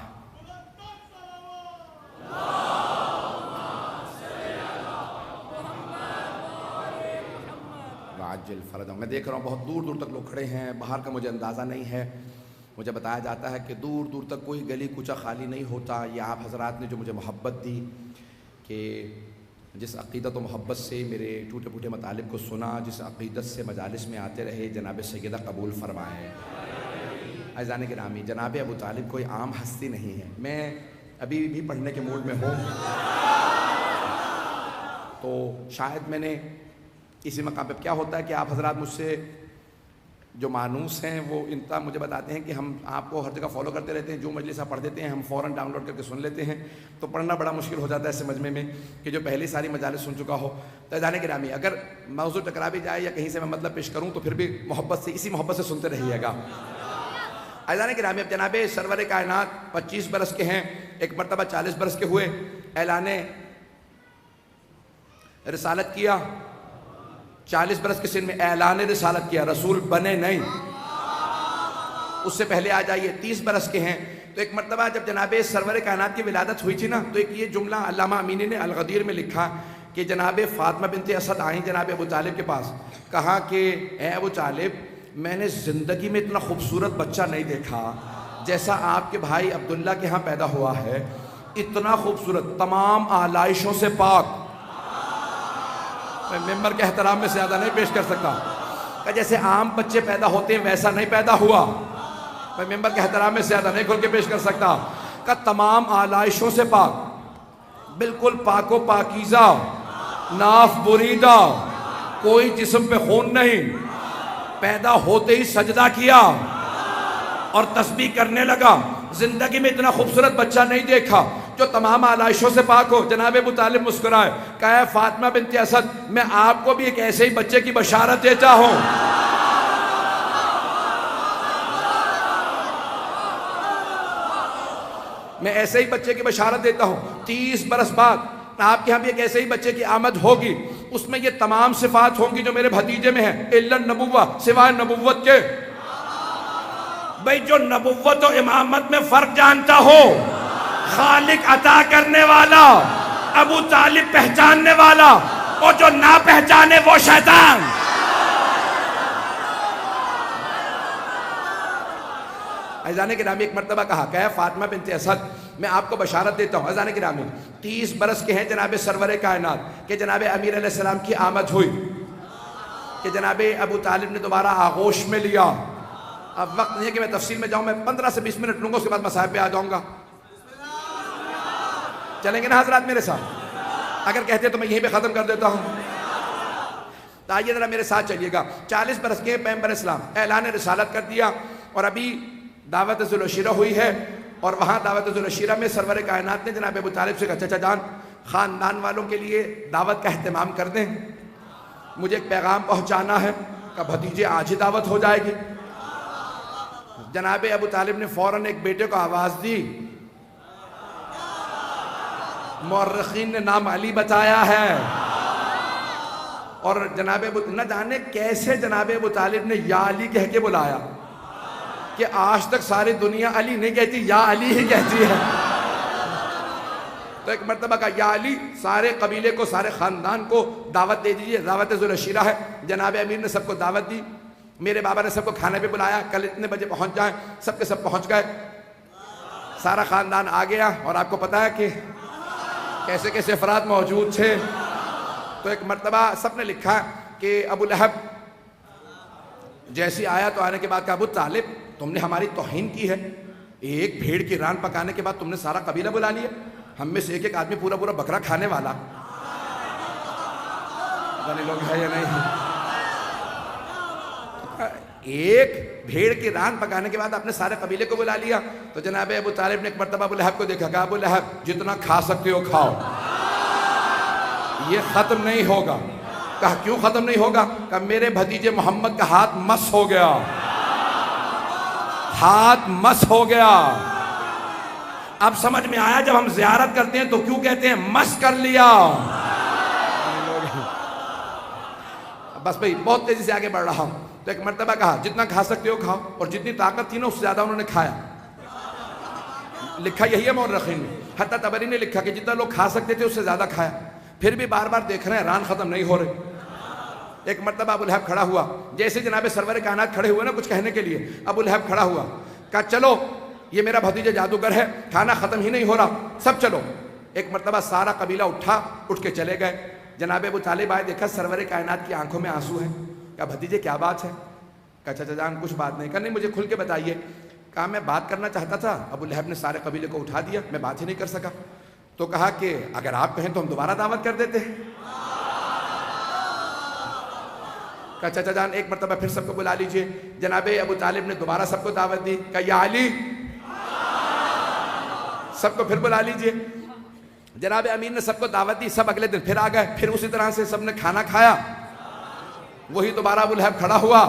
واجل فرج۔ میں دیکھ رہا ہوں بہت دور دور تک لوگ کھڑے ہیں، باہر کا مجھے اندازہ نہیں ہے، مجھے بتایا جاتا ہے کہ دور دور تک کوئی گلی کوچہ خالی نہیں ہوتا۔ یہ آپ حضرات نے جو مجھے محبت دی، کہ جس عقیدت و محبت سے میرے ٹوٹے پھوٹے مطالب کو سنا، جس عقیدت سے مجالس میں آتے رہے، جناب سیدہ قبول فرمائے۔ عزیزان گرامی، جناب ابو طالب کوئی عام ہستی نہیں ہے۔ میں ابھی بھی پڑھنے کے موڈ میں ہوں، تو شاید میں نے اسی مقام پہ، کیا ہوتا ہے کہ آپ حضرات مجھ سے جو مانوس ہیں وہ انتا مجھے بتاتے ہیں کہ ہم آپ کو ہر جگہ فالو کرتے رہتے ہیں، جو مجلس آپ پڑھ دیتے ہیں ہم فوراً ڈاؤن لوڈ کر کے سن لیتے ہیں، تو پڑھنا بڑا مشکل ہو جاتا ہے سمجھنے میں کہ جو پہلی ساری مجالس سن چکا ہو۔ تو عزیزان گرامی، اگر موضوع ٹکرا بھی جائے یا کہیں سے میں مطلب پیش کروں تو پھر بھی محبت سے، اسی محبت سے سنتے رہیے گا۔ عزیزان گرامی، اب جناب سرور کائنات 25 برس کے ہیں، ایک مرتبہ 40 برس کے ہوئے، اعلان رسالت کیا۔ 40 برس کے سن میں اعلان رسالت کیا، رسول بنے نہیں، اس سے پہلے آ جائیے 30 برس کے ہیں۔ تو ایک مرتبہ جب جناب سرور کائنات کی ولادت ہوئی تھی نا، تو ایک یہ جملہ علامہ امینی نے الغدیر میں لکھا کہ جناب فاطمہ بنت اسد آئیں جناب ابو طالب کے پاس، کہا کہ اے ابو طالب، میں نے زندگی میں اتنا خوبصورت بچہ نہیں دیکھا جیسا آپ کے بھائی عبداللہ کے ہاں پیدا ہوا ہے، اتنا خوبصورت، تمام آلائشوں سے پاک۔ میں ممبر کے احترام میں زیادہ نہیں پیش کر سکتا کہ جیسے عام بچے پیدا ہوتے ہیں ویسا نہیں پیدا ہوا، میں ممبر کے احترام میں زیادہ نہیں کھل کے پیش کر سکتا کہ تمام آلائشوں سے پاک، بالکل پاک و پاکیزہ، ناف بریدہ، کوئی جسم پہ خون نہیں، پیدا ہوتے ہی سجدہ کیا اور تسبیح کرنے لگا۔ زندگی میں اتنا خوبصورت بچہ نہیں دیکھا جو تمام آلائشوں سے پاک ہو۔ جناب ابو طالب مسکرائے، کہا فاطمہ بنت اسد، میں آپ کو بھی ایک ایسے ہی بچے کی بشارت دیتا ہوں۔ میں ایسے ہی بچے کی بشارت دیتا ہوں، 30 برس بعد آپ کے ہاں بھی ایک ایسے ہی بچے کی آمد ہوگی، اس میں یہ تمام صفات ہوں گی جو میرے بھتیجے میں ہیں، الا النبوہ، سوائے نبوت کے۔ بھئی جو نبوت و امامت میں فرق جانتا ہو، خالق عطا کرنے والا، ابو طالب پہچاننے والا، اور جو نہ پہچانے وہ شیطان۔ عزیزان گرامی ایک مرتبہ کہا کہ فاطمہ بنت اسد میں آپ کو بشارت دیتا ہوں عزیزان گرامی 30 برس کے ہیں جناب سرور کائنات کہ جناب امیر علیہ السلام کی آمد ہوئی کہ جناب ابو طالب نے دوبارہ آغوش میں لیا. اب وقت نہیں ہے کہ میں تفصیل میں جاؤں, میں 15 سے 20 منٹ لوں گا, اس کے بعد مصائب پہ آ جاؤں گا. چلیں گے نا حضرات میرے ساتھ؟ اگر کہتے تو میں یہیں پہ ختم کر دیتا ہوں. تو آئیے ذرا میرے ساتھ چلیے گا. 40 برس کے پیغمبر اسلام اعلان رسالت کر دیا اور ابھی دعوت ذوالعشیرہ ہوئی ہے, اور وہاں دعوت ذوالعشیرہ میں سرور کائنات نے جناب ابو طالب سے کہا چچا جان خاندان والوں کے لیے دعوت کا اہتمام کر دیں, مجھے ایک پیغام پہنچانا ہے کہ بھتیجے آج ہی دعوت ہو جائے گی. جناب ابو طالب نے فوراً ایک بیٹے کو آواز دی, مورخین نے نام علی بتایا ہے, اور جناب نہ جانے کیسے جناب ابو طالب نے یا علی کہہ کے بلایا کہ آج تک ساری دنیا علی نہیں کہتی, یا علی ہی کہتی ہے. تو ایک مرتبہ کا یا علی, سارے قبیلے کو سارے خاندان کو دعوت دے دیجئے, دعوت ذوالعشیرہ ہے. جناب امیر نے سب کو دعوت دی, میرے بابا نے سب کو کھانے پہ بلایا, کل اتنے بجے پہنچ جائیں, سب کے سب پہنچ گئے, سارا خاندان آ گیا. اور آپ کو پتا ہے کہ کیسے کیسے افراد موجود تھے. تو ایک مرتبہ سب نے لکھا کہ ابو لہب جیسی آیا تو آنے کے بعد کہا ابو طالب تم نے ہماری توہین کی ہے, ایک بھیڑ کی ران پکانے کے بعد تم نے سارا قبیلہ بلا لیا, ہم میں سے ایک ایک آدمی پورا پورا بکرا کھانے والا. جانے لوگ ہے یا نہیں, ایک بھیڑ کی ران پکانے کے بعد آپ نے سارے قبیلے کو بلا لیا. تو جناب ابو طالب نے ایک مرتبہ ابو لہب کو دیکھا, کہا ابو لہب جتنا کھا سکتے ہو کھاؤ, یہ ختم نہیں ہوگا. کہا کیوں ختم نہیں ہوگا؟ کہا میرے بھتیجے محمد کا ہاتھ مس ہو گیا, ہاتھ مس ہو گیا. اب سمجھ میں آیا جب ہم زیارت کرتے ہیں تو کیوں کہتے ہیں مس کر لیا. بس بھئی بہت تیزی سے آگے بڑھ رہا ہوں. تو ایک مرتبہ کہا جتنا کھا سکتے ہو کھاؤ, اور جتنی طاقت تھی نا اس سے زیادہ انہوں نے کھایا. لکھا یہی ہے مورخین میں, حتیٰ طبری نے لکھا کہ جتنا لوگ کھا سکتے تھے اس سے زیادہ کھایا. پھر بھی بار بار دیکھ رہے ہیں ران ختم نہیں ہو رہے. ایک مرتبہ ابو لہب کھڑا ہوا, جیسے جناب سرور کائنات کھڑے ہوئے نا کچھ کہنے کے لیے, ابو لہب کھڑا ہوا, کہا چلو یہ میرا بھتیجا جادوگر ہے, کھانا ختم ہی نہیں ہو رہا, سب چلو. ایک مرتبہ سارا قبیلہ اٹھ کے چلے گئے. جناب ابو طالب آئے, دیکھا سرور کائنات کی آنکھوں میں آنسو ہیں. کہا بھتیجے کیا بات ہے؟ کہا چچا جان کچھ بات نہیں. کہا نہیں مجھے کھل کے بتائیے. کہا میں بات کرنا چاہتا تھا, ابو لہب نے سارے قبیلے کو اٹھا دیا, میں بات ہی نہیں کر سکا. تو کہا کہ اگر آپ کہیں تو ہم دوبارہ دعوت کر دیتے. کہا چچا جان ایک مرتبہ پھر سب کو بلا لیجئے. جناب ابو طالب نے دوبارہ سب کو دعوت دی. کہا یا علی, سب کو پھر بلا لیجئے. جناب امیر نے سب کو دعوت دی, سب اگلے دن پھر آ گئے, پھر اسی طرح سے سب نے کھانا کھایا. وہی دوبارہ ابو لہب کھڑا ہوا,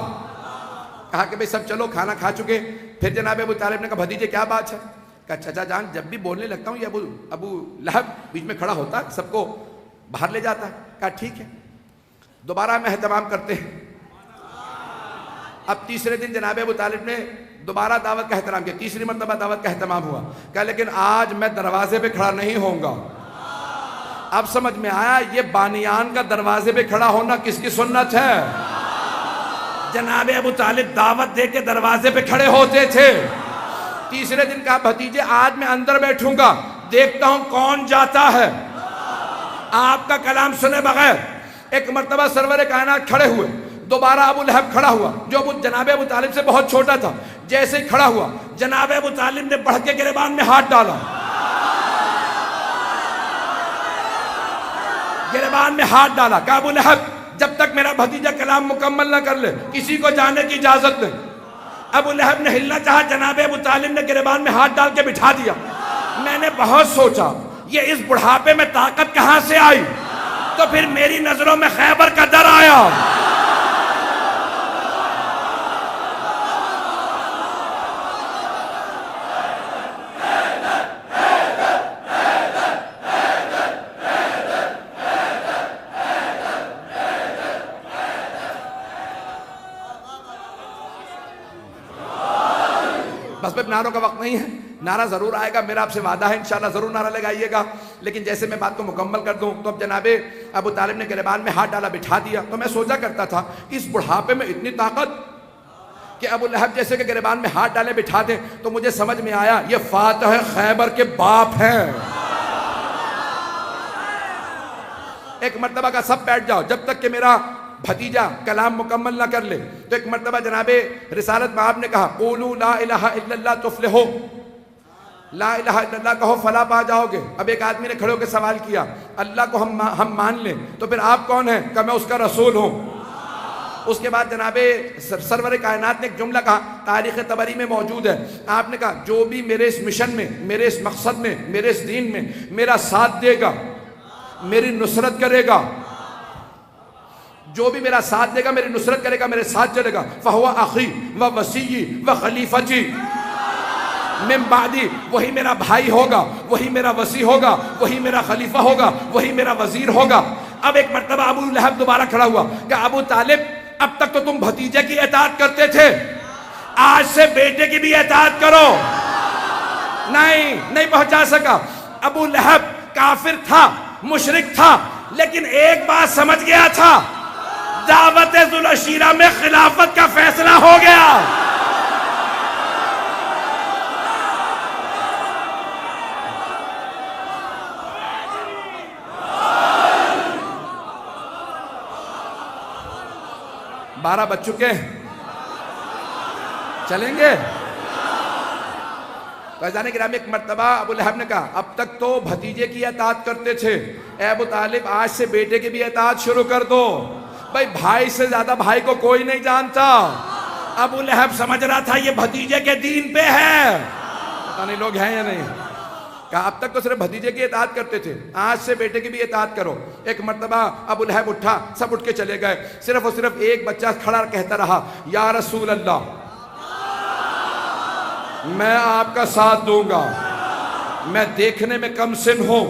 کہا کہ بھئی سب چلو کھانا کھا چکے. پھر جناب ابو طالب نے کہا بھتیجے کیا بات ہے؟ کہا چچا جان جب بھی بولنے لگتا ہوں یہ ابو لہب بیچ میں کھڑا ہوتا ہے, سب کو باہر لے جاتا ہے. کہا ٹھیک ہے دوبارہ ہم اہتمام کرتے ہیں. اب تیسرے دن جناب ابو طالب نے دوبارہ دعوت کا احترام کیا, تیسری مرتبہ دعوت کا اہتمام ہوا. کہا لیکن آج میں دروازے پہ کھڑا نہیں ہوں گا. اب سمجھ میں آیا یہ بانیان کا دروازے پہ کھڑا ہونا کس کی سنت ہے. جناب ابو طالب دعوت دے کے دروازے پہ کھڑے ہوتے تھے. تیسرے دن کہا بھتیجے آج میں اندر بیٹھوں گا, دیکھتا ہوں کون جاتا ہے, آپ کا کلام سنے بغیر. ایک مرتبہ سرور کائنات کھڑے ہوئے, دوبارہ ابو لہب کھڑا ہوا جو جناب ابو طالب سے بہت چھوٹا تھا. جیسے ہی کھڑا ہوا جناب ابو طالب نے بڑھ کے گریبان میں ہاتھ ڈالا, گریبان میں ہاتھ ڈالا. کہا ابو لہب جب تک میرا بھتیجا کلام مکمل نہ کر لے کسی کو جانے کی اجازت نہیں. ابو لہب نے ہلنا چاہا, جناب ابو طالب نے گریبان میں ہاتھ ڈال کے بٹھا دیا. میں نے بہت سوچا یہ اس بڑھاپے میں طاقت کہاں سے آئی, تو پھر میری نظروں میں خیبر کا در آیا. بس پہ نعروں کا وقت نہیں ہے, نعرہ ضرور آئے گا, میرا آپ سے وعدہ ہے انشاءاللہ ضرور نعرہ لگائیے گا. لیکن جیسے میں بات کو مکمل کر دوں تو اب جناب ابو طالب نے گریبان میں ہاتھ ڈالا, بٹھا دیا. تو میں سوچا کرتا تھا اس بڑھاپے میں اتنی طاقت, کہ ابو لہب جیسے کہ گریبان میں ہاتھ ڈالے بٹھا دیں، تو مجھے سمجھ میں آیا یہ فاتح خیبر کے باپ ہیں۔ ایک مرتبہ کا سب بیٹھ جاؤ جب تک کہ میرا بھتیجا کلام مکمل نہ کر لے۔ تو ایک مرتبہ جناب رسالت میں آپ نے کہا قولوا لا الہ الا اللہ تفلحوا، لا الہ الا اللہ کہو فلاح پا جاؤ گے۔ اب ایک آدمی نے کھڑے ہو کے سوال کیا اللہ کو ہم مان لیں تو پھر آپ کون ہیں؟ کہ میں اس کا رسول ہوں۔ اس کے بعد جناب سرور کائنات نے ایک جملہ کہا، تاریخ طبری میں موجود ہے، آپ نے کہا جو بھی میرے اس مشن میں، میرے اس مقصد میں، میرے اس دین میں میرا ساتھ دے گا، میری نصرت کرے گا، جو بھی میرا ساتھ دے گا، میری نصرت کرے گا، میرے ساتھ چلے گا، فہو اخی و وصی و خلیفتی من بعدی، وہی میرا بھائی ہوگا، وہی میرا وصی ہوگا، وہی میرا خلیفہ ہوگا، وہی میرا وزیر ہوگا۔ اب ایک مرتبہ ابو لہب دوبارہ کھڑا ہوا کہ ابو طالب اب تک تو تم بھتیجے کی اطاعت کرتے تھے، آج سے بیٹے کی بھی اطاعت کرو۔ نہیں پہنچا سکا۔ ابو لہب کافر تھا، مشرک تھا، لیکن ایک بات سمجھ گیا تھا، دعوت ذوالعشیرہ میں خلافت کا فیصلہ ہو گیا۔ بارہ بج چکے ہیں، چلیں گے؟ فیضان کرام ایک مرتبہ ابو لہب نے کہا اب تک تو بھتیجے کی اطاعت کرتے تھے، اے ابو طالب آج سے بیٹے کی بھی اطاعت شروع کر دو۔ بھائی بھائی سے زیادہ بھائی کو کوئی نہیں جانتا۔ ابو لہب سمجھ رہا تھا یہ بھتیجے کے دین پہ ہے، پتہ نہیں لوگ ہیں یا نہیں۔ کہا اب تک تو صرف بھتیجے کی اطاعت کرتے تھے، آج سے بیٹے کی بھی اطاعت کرو۔ ایک مرتبہ ابو لہب اٹھا، سب اٹھ کے چلے گئے، صرف اور صرف ایک بچہ کھڑا کہتا رہا یا رسول اللہ میں آپ کا ساتھ دوں گا، میں دیکھنے میں کم سن ہوں،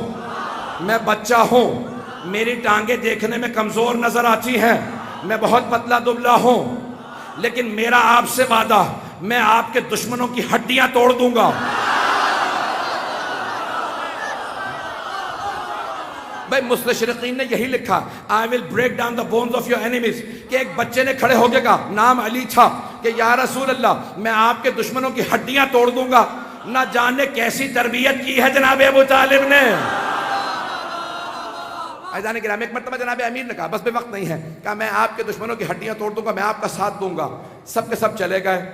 میں بچہ ہوں، میری ٹانگیں دیکھنے میں کمزور نظر آتی ہیں، میں بہت پتلا دبلا ہوں، لیکن میرا آپ سے وعدہ میں آپ کے دشمنوں کی ہڈیاں توڑ دوں گا۔ بھائی مستشرقین نے یہی لکھا I will break down the bones of your enemies، کہ ایک بچے نے کھڑے ہو کے کہا، نام علی تھا، کہ یا رسول اللہ میں آپ کے دشمنوں کی ہڈیاں توڑ دوں گا۔ نہ جانے کیسی تربیت کی ہے جناب ابو طالب نے۔ عزیزان کرام ایک مرتبہ جناب امیر نے کہا بس بے وقت نہیں ہے، کہا میں آپ کے دشمنوں کی ہڈیاں توڑ دوں گا، میں آپ کا ساتھ دوں گا۔ سب کے سب چلے گئے،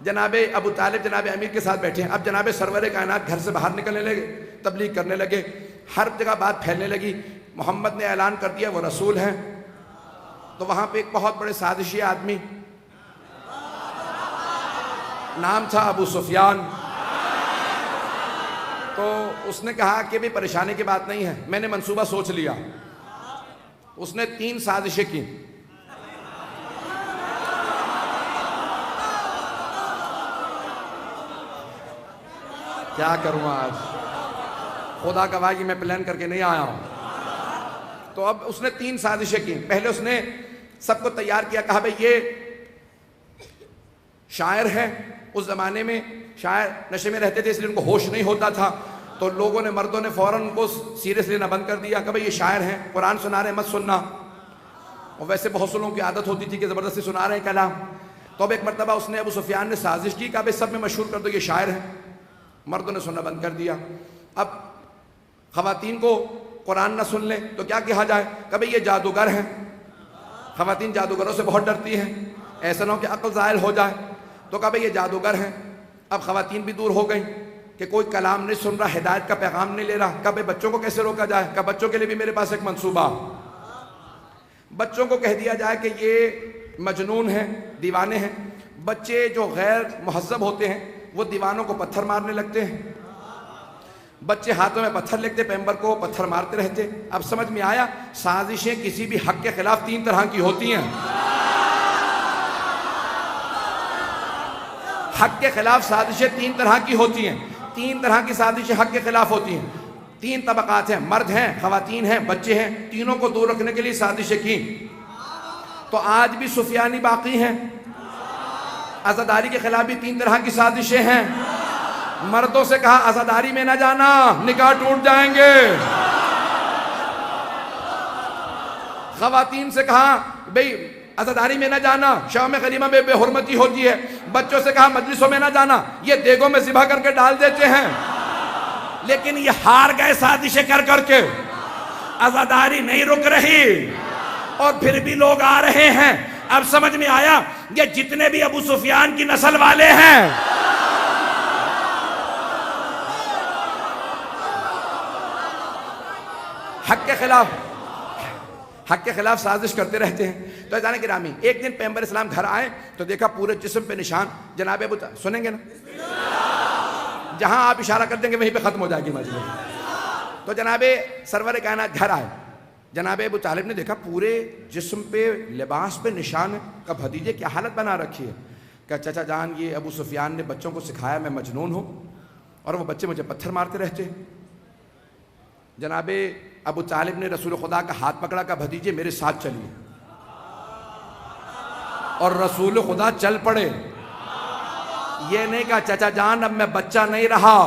جناب ابو طالب جناب امیر کے ساتھ بیٹھے ہیں۔ اب جناب سرور کائنات گھر سے باہر نکلنے لگے، تبلیغ کرنے لگے، ہر جگہ بات پھیلنے لگی، محمد نے اعلان کر دیا وہ رسول ہیں۔ تو وہاں پہ ایک بہت بڑے سازشی آدمی، نام تھا ابو سفیان، تو اس نے کہا کہ بھی پریشانی کی بات نہیں ہے، میں نے منصوبہ سوچ لیا۔ اس نے 3 سازشیں کی۔ کیا کروں آج، خدا گواہ کہ میں پلان کر کے نہیں آیا ہوں۔ تو اب اس نے 3 سازشیں کی۔ پہلے اس نے سب کو تیار کیا، کہا بھئی یہ شاعر ہے، اس زمانے میں شاعر نشے میں رہتے تھے اس لیے ان کو ہوش نہیں ہوتا تھا، تو لوگوں نے مردوں نے فوراً ان کو سیریس لینا بند کر دیا کہ بھئی یہ شاعر ہیں، قرآن سنا رہے ہیں مت سننا۔ اور ویسے بہت سے لوگوں کی عادت ہوتی تھی کہ زبردستی سنا رہے ہیں کلام۔ تو اب ایک مرتبہ اس نے ابو سفیان نے سازش کی کہ بھئی سب میں مشہور کر دو یہ شاعر ہیں، مردوں نے سننا بند کر دیا۔ اب خواتین کو قرآن نہ سن لیں تو کیا کہا جائے کہ بھئی یہ جادوگر ہیں، خواتین جادوگروں سے بہت ڈرتی ہیں، ایسا نہ ہو کہ عقل زائل ہو جائے، تو کہا بھئی یہ جادوگر ہیں۔ اب خواتین بھی دور ہو گئیں کہ کوئی کلام نہیں سن رہا، ہدایت کا پیغام نہیں لے رہا، کہ بھئی بچوں کو کیسے روکا جائے، کہ بچوں کے لیے بھی میرے پاس ایک منصوبہ، بچوں کو کہہ دیا جائے کہ یہ مجنون ہیں، دیوانے ہیں۔ بچے جو غیر مہذب ہوتے ہیں وہ دیوانوں کو پتھر مارنے لگتے ہیں، بچے ہاتھوں میں پتھر لگتے، پیمبر کو پتھر مارتے رہتے۔ اب سمجھ میں آیا سازشیں کسی بھی حق کے خلاف 3 طرح کی ہوتی ہیں۔ حق کے خلاف سازشیں 3 طرح کی ہوتی ہیں، 3 طرح کی سازشیں حق کے خلاف ہوتی ہیں۔ 3 طبقات ہیں، مرد ہیں، خواتین ہیں، بچے ہیں، تینوں کو دور رکھنے کے لیے سازشیں کی۔ تو آج بھی سفیانی باقی ہیں، عزاداری کے خلاف بھی 3 طرح کی سازشیں ہیں۔ مردوں سے کہا عزاداری میں نہ جانا، نکاح ٹوٹ جائیں گے۔ خواتین سے کہا بھئی عزاداری میں نہ جانا، شام غنیمہ میں بے حرمتی ہوتی ہے، بچوں سے کہا مجلسوں میں نہ جانا، یہ دیگوں میں ذبح کر کے ڈال دیتے ہیں۔ لیکن یہ ہار گئے سازشیں کر کر کے، عزاداری نہیں رک رہی اور پھر بھی لوگ آ رہے ہیں۔ اب سمجھ میں آیا یہ جتنے بھی ابو سفیان کی نسل والے ہیں، حق کے خلاف سازش کرتے رہتے ہیں۔ تو اذان گرامی، ایک دن پیغمبر اسلام گھر آئے تو دیکھا پورے جسم پہ نشان۔ جناب ابو طالب سنیں گے نا، جہاں آپ اشارہ کر دیں گے وہیں پہ ختم ہو جائے گی مجلس۔ تو جناب سرور کائنات گھر آئے، جناب ابو طالب نے دیکھا پورے جسم پہ لباس پہ نشان ہے۔ کہ بھتیجے کیا حالت بنا رکھی ہے؟ کہ چچا جان یہ ابو سفیان نے بچوں کو سکھایا میں مجنون ہوں اور وہ بچے مجھے پتھر مارتے رہتے ہیں۔ جناب ابو طالب نے رسول خدا کا ہاتھ پکڑا کہ بھتیجے میرے ساتھ چلیے، اور رسول خدا چل پڑے۔ یہ نہیں کہا چچا جان اب میں بچہ نہیں رہا،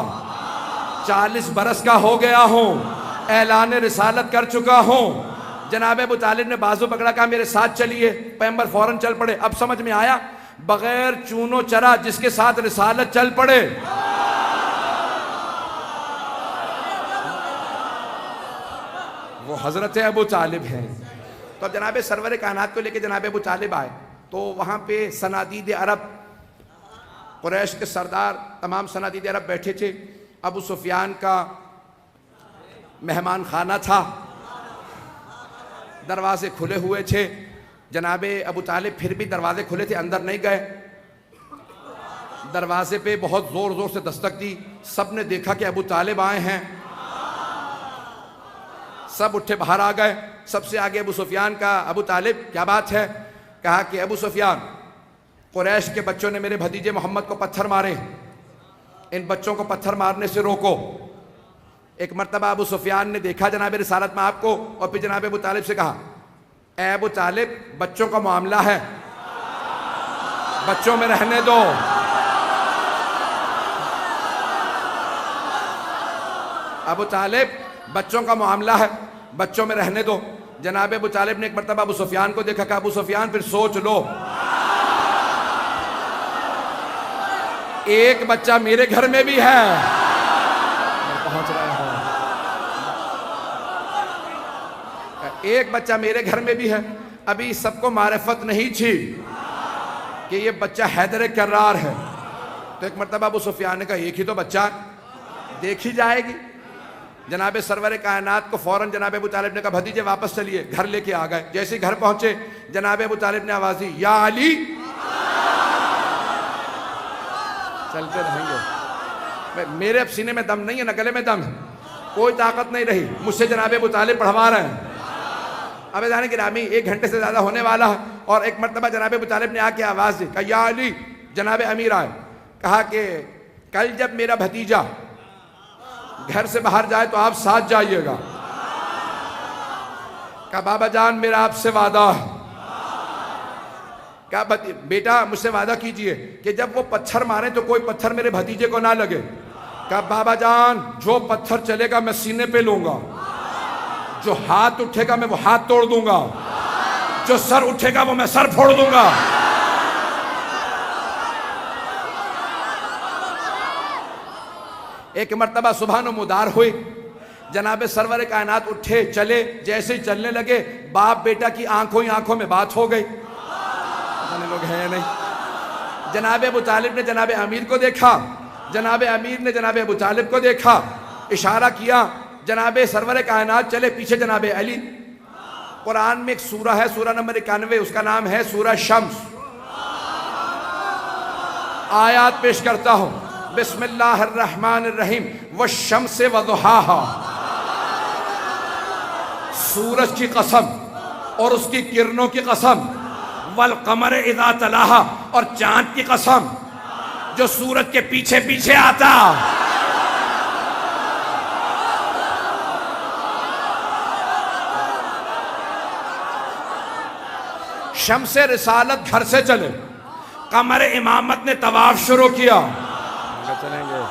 40 برس کا ہو گیا ہوں، اعلان رسالت کر چکا ہوں۔ جناب ابو طالب نے بازو پکڑا کہا میرے ساتھ چلیے، پیغمبر فوراً چل پڑے۔ اب سمجھ میں آیا بغیر چونو چرا جس کے ساتھ رسالت چل پڑے، وہ حضرت ابو طالب ہیں۔ تو اب جناب سرور کائنات کو لے کے جناب ابو طالب آئے تو وہاں پہ صنادید عرب، قریش کے سردار، تمام صنادید عرب بیٹھے تھے۔ ابو سفیان کا مہمان خانہ تھا، دروازے کھلے ہوئے تھے۔ جناب ابو طالب پھر بھی دروازے کھلے تھے، اندر نہیں گئے۔ دروازے پہ بہت زور زور سے دستک دی، سب نے دیکھا کہ ابو طالب آئے ہیں، سب اٹھے باہر آ گئے۔ سب سے آگے ابو سفیان کا ابو طالب کیا بات ہے؟ کہا کہ ابو سفیان قریش کے بچوں نے میرے بھتیجے محمد کو پتھر مارے، ان بچوں کو پتھر مارنے سے روکو۔ ایک مرتبہ ابو سفیان نے دیکھا جناب رسالت میں آپ کو، اور پھر جناب ابو طالب سے کہا اے ابو طالب بچوں کا معاملہ ہے، بچوں میں رہنے دو۔ ابو طالب بچوں کا معاملہ ہے، بچوں میں رہنے دو۔ جناب ابو طالب نے ایک مرتبہ ابو سفیان کو دیکھا کہ ابو سفیان پھر سوچ لو، ایک بچہ میرے گھر میں بھی ہے، پہنچ رہا ہے، ایک بچہ میرے گھر میں بھی ہے۔ ابھی سب کو معرفت نہیں تھی کہ یہ بچہ حیدر کرار ہے۔ تو ایک مرتبہ ابو سفیان نے کہا ایک ہی تو بچہ دیکھی جائے گی۔ جناب سرور کائنات کو فوراً جناب ابو طالب نے کہا بھتیجے واپس چلیے، گھر لے کے آ گئے۔ جیسے گھر پہنچے جناب ابو طالب نے آواز دی یا علی، چلتے رہیں گے، میرے اب سینے میں دم نہیں ہے نہ گلے میں دم ہے، کوئی طاقت نہیں رہی، مجھ سے جناب ابو طالب پڑھوا رہے ہیں۔ اب جانے گرامی 1 گھنٹے سے زیادہ ہونے والا ہے، اور ایک مرتبہ جناب ابو طالب نے آ کے آواز دی، کہا یا علی۔ جناب امیر آئے، کہا کہ کل جب میرا بھتیجا گھر سے باہر جائے تو آپ ساتھ جائیے گا۔ کہا بابا جان میرا آپ سے وعدہ ہے۔ کہا بیٹا مجھ سے وعدہ کیجئے کہ جب وہ پتھر مارے تو کوئی پتھر میرے بھتیجے کو نہ لگے۔ کہا بابا جان جو پتھر چلے گا میں سینے پہ لوں گا، جو ہاتھ اٹھے گا میں وہ ہاتھ توڑ دوں گا، جو سر اٹھے گا وہ میں سر پھوڑ دوں گا۔ ایک مرتبہ سبحان و مدار ہوئی، جناب سرور کائنات اٹھے چلے، جیسے ہی چلنے لگے باپ بیٹا کی آنکھوں ہی آنکھوں میں بات ہو گئی۔ لوگ ہیں نہیں۔ جناب ابو طالب نے جناب امیر کو دیکھا، جناب امیر نے جناب ابو طالب کو دیکھا، اشارہ کیا، جناب سرور کائنات چلے پیچھے جناب علی۔ قرآن میں ایک سورہ ہے، سورہ نمبر 91، اس کا نام ہے سورہ شمس۔ آیات پیش کرتا ہوں، بسم اللہ الرحمن الرحیم، والشمس وضحاہا، سورج کی قسم اور اس کی کرنوں کی قسم، والقمر اذا تلاہا، اور چاند کی قسم جو سورج کے پیچھے پیچھے آتا۔ شمس رسالت گھر سے چلے، قمر امامت نے طواف شروع کیا، چلیں گے،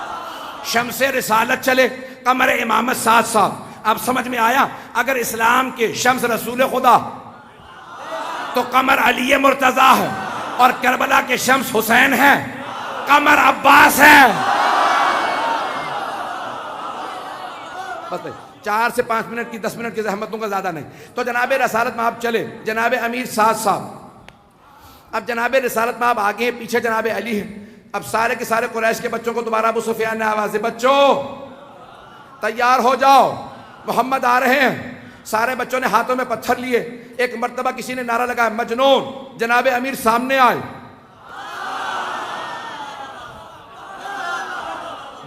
شمس رسالت چلے، قمر امامت ساتھ ساتھ۔ اب سمجھ میں آیا، اگر اسلام کے شمس رسول خدا تو قمر علی مرتضیٰ ہے، اور کربلا کے شمس حسین ہے، قمر عباس ہے۔ بس 4 سے 5 منٹ کی 10 منٹ کی زحمتوں کا زیادہ نہیں۔ تو جناب رسالت میں آپ چلے، جناب امیر ساتھ صاحب، اب جناب رسالت میں آپ آگے ہیں، پیچھے جناب علی ہیں۔ اب سارے کے سارے قریش کے بچوں کو دوبارہ ابو سفیان نے آواز دی، بچوں تیار ہو جاؤ، محمد آ رہے ہیں۔ سارے بچوں نے ہاتھوں میں پتھر لیے۔ ایک مرتبہ کسی نے نعرہ لگایا، مجنون، جناب امیر سامنے آئے۔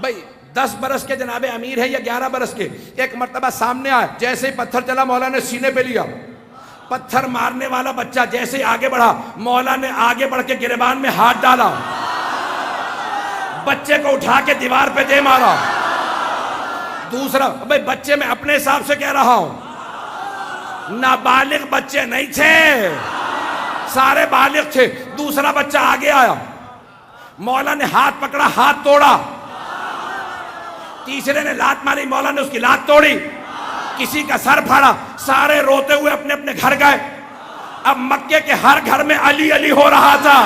بھائی 10 برس کے جناب امیر ہیں یا 11 برس کے، ایک مرتبہ سامنے آئے، جیسے ہی پتھر چلا مولا نے سینے پہ لیا۔ پتھر مارنے والا بچہ جیسے ہی آگے بڑھا، مولا نے آگے بڑھ کے گریبان میں ہاتھ ڈالا، بچے کو اٹھا کے دیوار پہ دے مارا۔ دوسرا، بھئی بچے میں اپنے حساب سے کہہ رہا ہوں، نابالغ بچے نہیں تھے، سارے بالغ تھے۔ دوسرا بچہ آگے آیا، مولا نے ہاتھ پکڑا، ہاتھ توڑا۔ تیسرے نے لات ماری، مولا نے اس کی لات توڑی۔ کسی کا سر پھاڑا، سارے روتے ہوئے اپنے اپنے گھر گئے۔ اب مکے کے ہر گھر میں علی علی ہو رہا تھا۔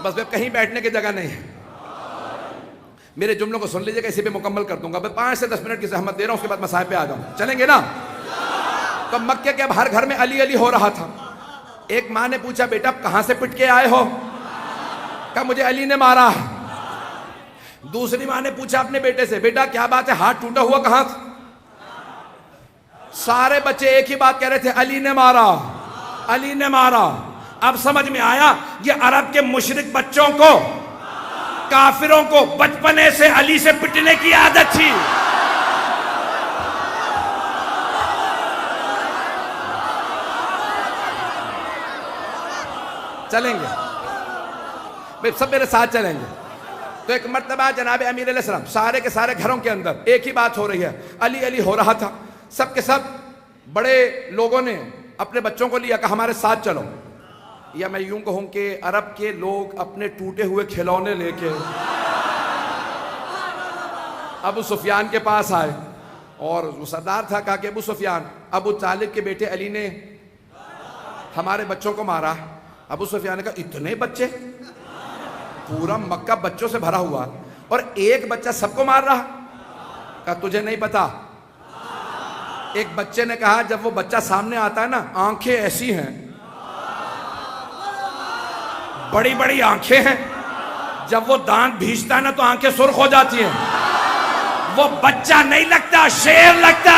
بس کہیں بیٹھنے کی جگہ نہیں ہے، میرے جملوں کو سن لیجئے گا، اسی پہ مکمل کر دوں گا۔ 5 سے 10 منٹ کی زحمت دے رہا ہوں، اس کے بعد مسائل پہ آ جاؤں، چلیں گے نا؟ تو مکے کے اب ہر گھر میں علی علی ہو رہا تھا۔ ایک ماں نے پوچھا، بیٹا اب کہاں سے پٹ کے آئے ہو؟ کہا مجھے علی نے مارا۔ دوسری ماں نے پوچھا اپنے بیٹے سے، بیٹا کیا بات ہے، ہاتھ ٹوٹا ہوا کہاں تھا؟ سارے بچے ایک ہی بات کہہ رہے تھے، علی نے مارا، علی نے مارا۔ اب سمجھ میں آیا، یہ عرب کے مشرک بچوں کو، کافروں کو بچپنے سے علی سے پٹنے کی عادت تھی۔ چلیں گے بھئی، سب میرے ساتھ چلیں گے۔ تو ایک مرتبہ جناب امیر علیہ السلام، سارے کے سارے گھروں کے اندر ایک ہی بات ہو رہی ہے، علی علی ہو رہا تھا۔ سب کے سب بڑے لوگوں نے اپنے بچوں کو لیا، کہا ہمارے ساتھ چلو۔ یا میں یوں کہوں کہ عرب کے لوگ اپنے ٹوٹے ہوئے کھلونے لے کے ابو سفیان کے پاس آئے، اور وہ سردار تھا، کہا کہ ابو سفیان، ابو طالب کے بیٹے علی نے ہمارے بچوں کو مارا۔ ابو سفیان نے کہا اتنے بچے؟ پورا مکہ بچوں سے بھرا ہوا، اور ایک بچہ سب کو مار رہا؟ کہا تجھے نہیں پتا۔ ایک بچے نے کہا جب وہ بچہ سامنے آتا ہے نا، آنکھیں ایسی ہیں، بڑی بڑی آنکھیں ہیں، جب وہ دانت بھیجتا ہے نا تو آنکھیں سرخ ہو جاتی ہیں۔ وہ بچہ نہیں لگتا، شیر لگتا۔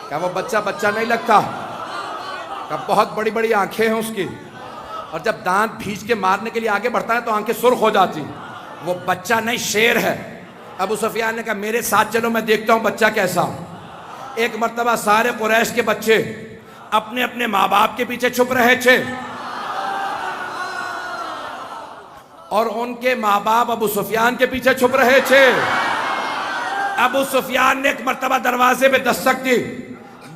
کہا وہ بچہ بچہ نہیں لگتا، کہا بہت بڑی بڑی آنکھیں ہیں اس کی، اور جب دانت بھیج کے مارنے کے لیے آگے بڑھتا ہے تو آنکھیں سرخ ہو جاتی۔ وہ بچہ نہیں، شیر ہے۔ ابو سفیان نے کہا میرے ساتھ چلو، میں دیکھتا ہوں بچہ کیسا۔ ایک مرتبہ سارے قریش کے بچے اپنے اپنے ماں باپ کے پیچھے چھپ رہے تھے، اور ان کے ماں باپ ابو سفیان کے پیچھے چھپ رہے تھے۔ ابو سفیان نے ایک مرتبہ دروازے پہ دستک دی،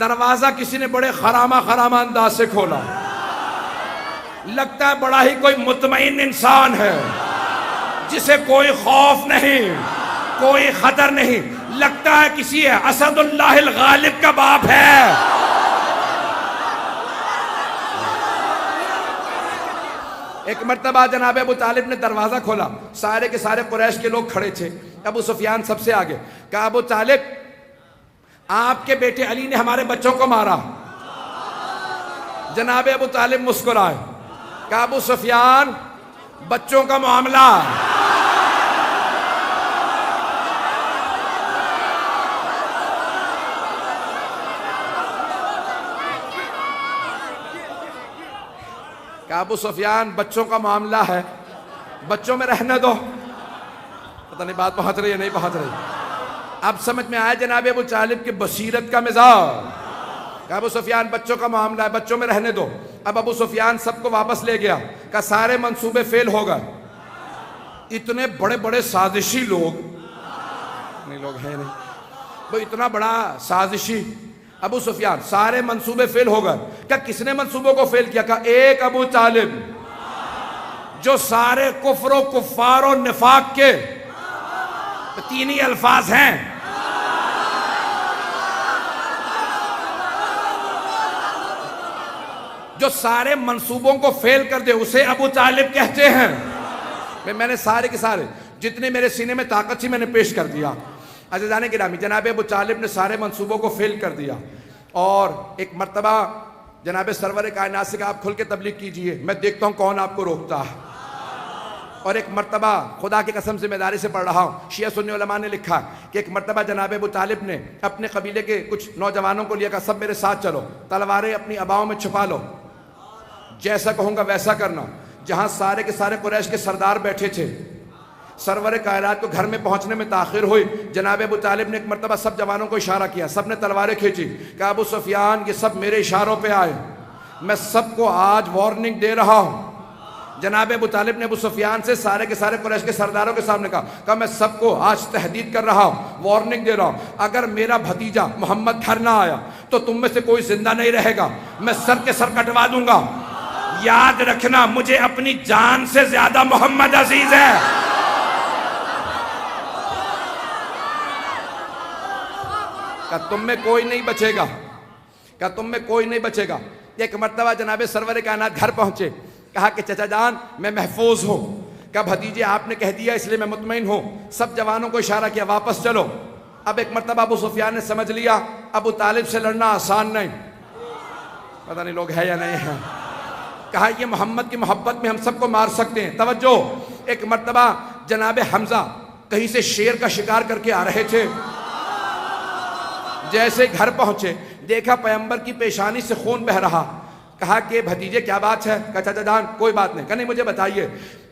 دروازہ کسی نے بڑے خرامہ انداز سے کھولا۔ لگتا ہے بڑا ہی کوئی مطمئن انسان ہے، جسے کوئی خوف نہیں، کوئی خطر نہیں۔ لگتا ہے کسی اسد اللہ الغالب کا باپ ہے۔ ایک مرتبہ جناب ابو طالب نے دروازہ کھولا، سارے کے سارے قریش کے لوگ کھڑے تھے، ابو سفیان سب سے آگے۔ کہا ابو طالب، آپ کے بیٹے علی نے ہمارے بچوں کو مارا۔ جناب ابو طالب مسکرائے، کہا ابو سفیان، بچوں کا معاملہ ابو سفیان بچوں کا معاملہ ہے، بچوں میں رہنے دو. پتہ نہیں بات پہنچ رہی ہے نہیں پہنچ رہی. اب سمجھ میں آیا جناب ابو طالب کی بصیرت کا مزاج. کہ ابو سفیان بچوں کا معاملہ ہے، بچوں میں رہنے دو. اب ابو سفیان سب کو واپس لے گیا کہ سارے منصوبے فیل ہو گئے. اتنے بڑے بڑے سازشی لوگ نہیں، لوگ ہیں نہیں وہ اتنا بڑا سازشی ابو سفیان، سارے منصوبے فیل ہو گئے. کیا کس نے منصوبوں کو فیل کیا؟ کہ ایک ابو طالب جو سارے کفر و کفار و نفاق کے تین ہی الفاظ ہیں، جو سارے منصوبوں کو فیل کر دے اسے ابو طالب کہتے ہیں. میں نے سارے کے سارے جتنے میرے سینے میں طاقت تھی میں نے پیش کر دیا. عزیزان گرامی، جناب ابو طالب نے سارے منصوبوں کو فیل کر دیا. اور ایک مرتبہ جناب سرور کائنات سے کہا آپ کھل کے تبلیغ کیجئے، میں دیکھتا ہوں کون آپ کو روکتا ہے. اور ایک مرتبہ خدا کی قسم ذمہ داری سے پڑھ رہا ہوں، شیعہ سنی علماء نے لکھا کہ ایک مرتبہ جناب ابو طالب نے اپنے قبیلے کے کچھ نوجوانوں کو لیا، کہا سب میرے ساتھ چلو، تلواریں اپنی اباؤں میں چھپا لو، جیسا کہوں گا ویسا کرنا. جہاں سارے کے سارے قریش کے سردار بیٹھے تھے، سرور کائنات کو گھر میں پہنچنے میں تاخیر ہوئی. جناب ابو طالب نے ایک مرتبہ سب جوانوں کو اشارہ کیا، سب نے تلواریں کھینچی. کہا ابو سفیان یہ سب میرے اشاروں پہ آئے، میں سب کو آج وارننگ دے رہا ہوں. جناب ابو طالب نے ابو سفیان سے سارے کے سارے قریش کے سرداروں کے سامنے کہا میں سب کو آج تحدید کر رہا ہوں، وارننگ دے رہا ہوں، اگر میرا بھتیجا محمد گھر نہ آیا تو تم میں سے کوئی زندہ نہیں رہے گا، میں سر کے سر کٹوا دوں گا. یاد رکھنا مجھے اپنی جان سے زیادہ محمد عزیز ہے. کہ تم میں کوئی نہیں بچے گا، کہ تم میں کوئی نہیں بچے گا. ایک مرتبہ جناب سرور کائنات گھر پہنچے، کہا کہ چچا جان میں محفوظ ہوں. کہ بھتیجے آپ نے کہہ دیا اس لیے میں مطمئن ہوں. سب جوانوں کو اشارہ کیا واپس چلو. اب ایک مرتبہ ابو سفیان نے سمجھ لیا ابو طالب سے لڑنا آسان نہیں. پتہ نہیں لوگ ہے یا نہیں ہے. کہا یہ محمد کی محبت میں ہم سب کو مار سکتے ہیں. توجہ، ایک مرتبہ جناب حمزہ کہیں سے شیر کا شکار کر کے آ رہے تھے. جیسے گھر پہنچے دیکھا پیغمبر کی پیشانی سے خون بہ رہا. کہا کہ بھتیجے کیا بات ہے؟ کہا چچا جان کوئی بات نہیں. کہا نہیں مجھے بتائیے.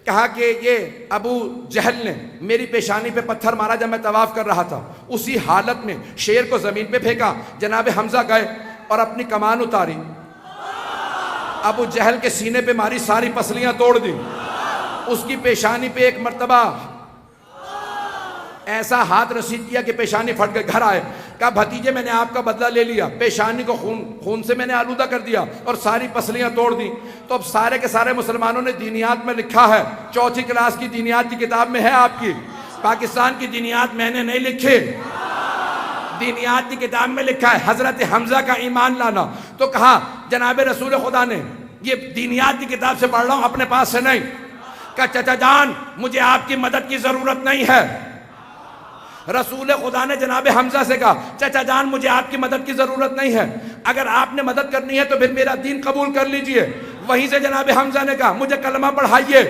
کہا کہ یہ ابو جہل نے میری پیشانی پہ پتھر مارا جب میں طواف کر رہا تھا، اسی حالت میں شیر کو زمین پہ پھینکا. جناب حمزہ گئے اور اپنی کمان اتاری، ابو جہل کے سینے پہ ماری، ساری پسلیاں توڑ دی. اس کی پیشانی پہ ایک مرتبہ ایسا ہاتھ رسید کیا کہ پیشانی پھٹ گئی. گھر آئے، کہا بھتیجے میں نے آپ کا بدلہ لے لیا، پیشانی کو خون سے میں نے آلودہ کر دیا اور ساری پسلیاں توڑ دی. تو اب سارے کے سارے مسلمانوں نے دینیات میں لکھا ہے، چوتھی کلاس کی دینیات کی کتاب میں ہے آپ کی. پاکستان کی دینیات میں نے نہیں لکھی، دینیات کی کتاب میں لکھا ہے حضرت حمزہ کا ایمان لانا. تو کہا جناب رسول خدا نے یہ دینیات کی کتاب سے پڑھ رہا ہوں اپنے پاس سے نہیں. کہا چچا جان مجھے آپ کی مدد کی ضرورت نہیں ہے. رسول خدا نے جناب حمزہ سے کہا چچا جان مجھے آپ کی مدد کی ضرورت نہیں ہے، اگر آپ نے مدد کرنی ہے تو پھر میرا دین قبول کر لیجئے. وہیں سے جناب حمزہ نے کہا مجھے کلمہ پڑھائیے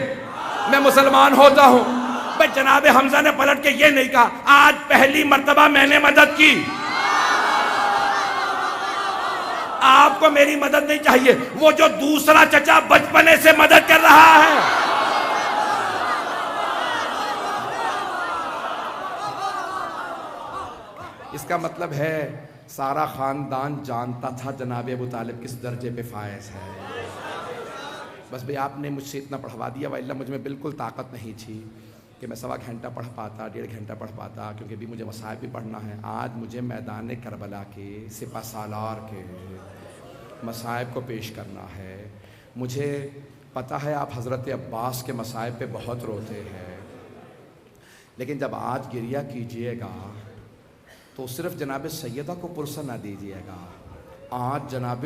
میں مسلمان ہوتا ہوں. بھئی جناب حمزہ نے پلٹ کے یہ نہیں کہا آج پہلی مرتبہ میں نے مدد کی، آپ کو میری مدد نہیں چاہیے. وہ جو دوسرا چچا بچپنے سے مدد کر رہا ہے، اس کا مطلب ہے سارا خاندان جانتا تھا جناب ابو طالب کس درجے پہ فائز ہے. بس بھئی آپ نے مجھ سے اتنا پڑھوا دیا، وإلا مجھ میں بالکل طاقت نہیں تھی کہ میں 1.25 گھنٹہ پڑھ پاتا، 1.5 گھنٹہ پڑھ پاتا، کیونکہ بھی مجھے مصائب بھی پڑھنا ہے. آج مجھے میدان کربلا کے سپہ سالار کے مصائب کو پیش کرنا ہے. مجھے پتہ ہے آپ حضرت عباس کے مصائب پہ بہت روتے ہیں، لیکن جب آج گریہ کیجئے گا تو صرف جناب سیدہ کو پرسہ نہ دیجئے گا. آج جناب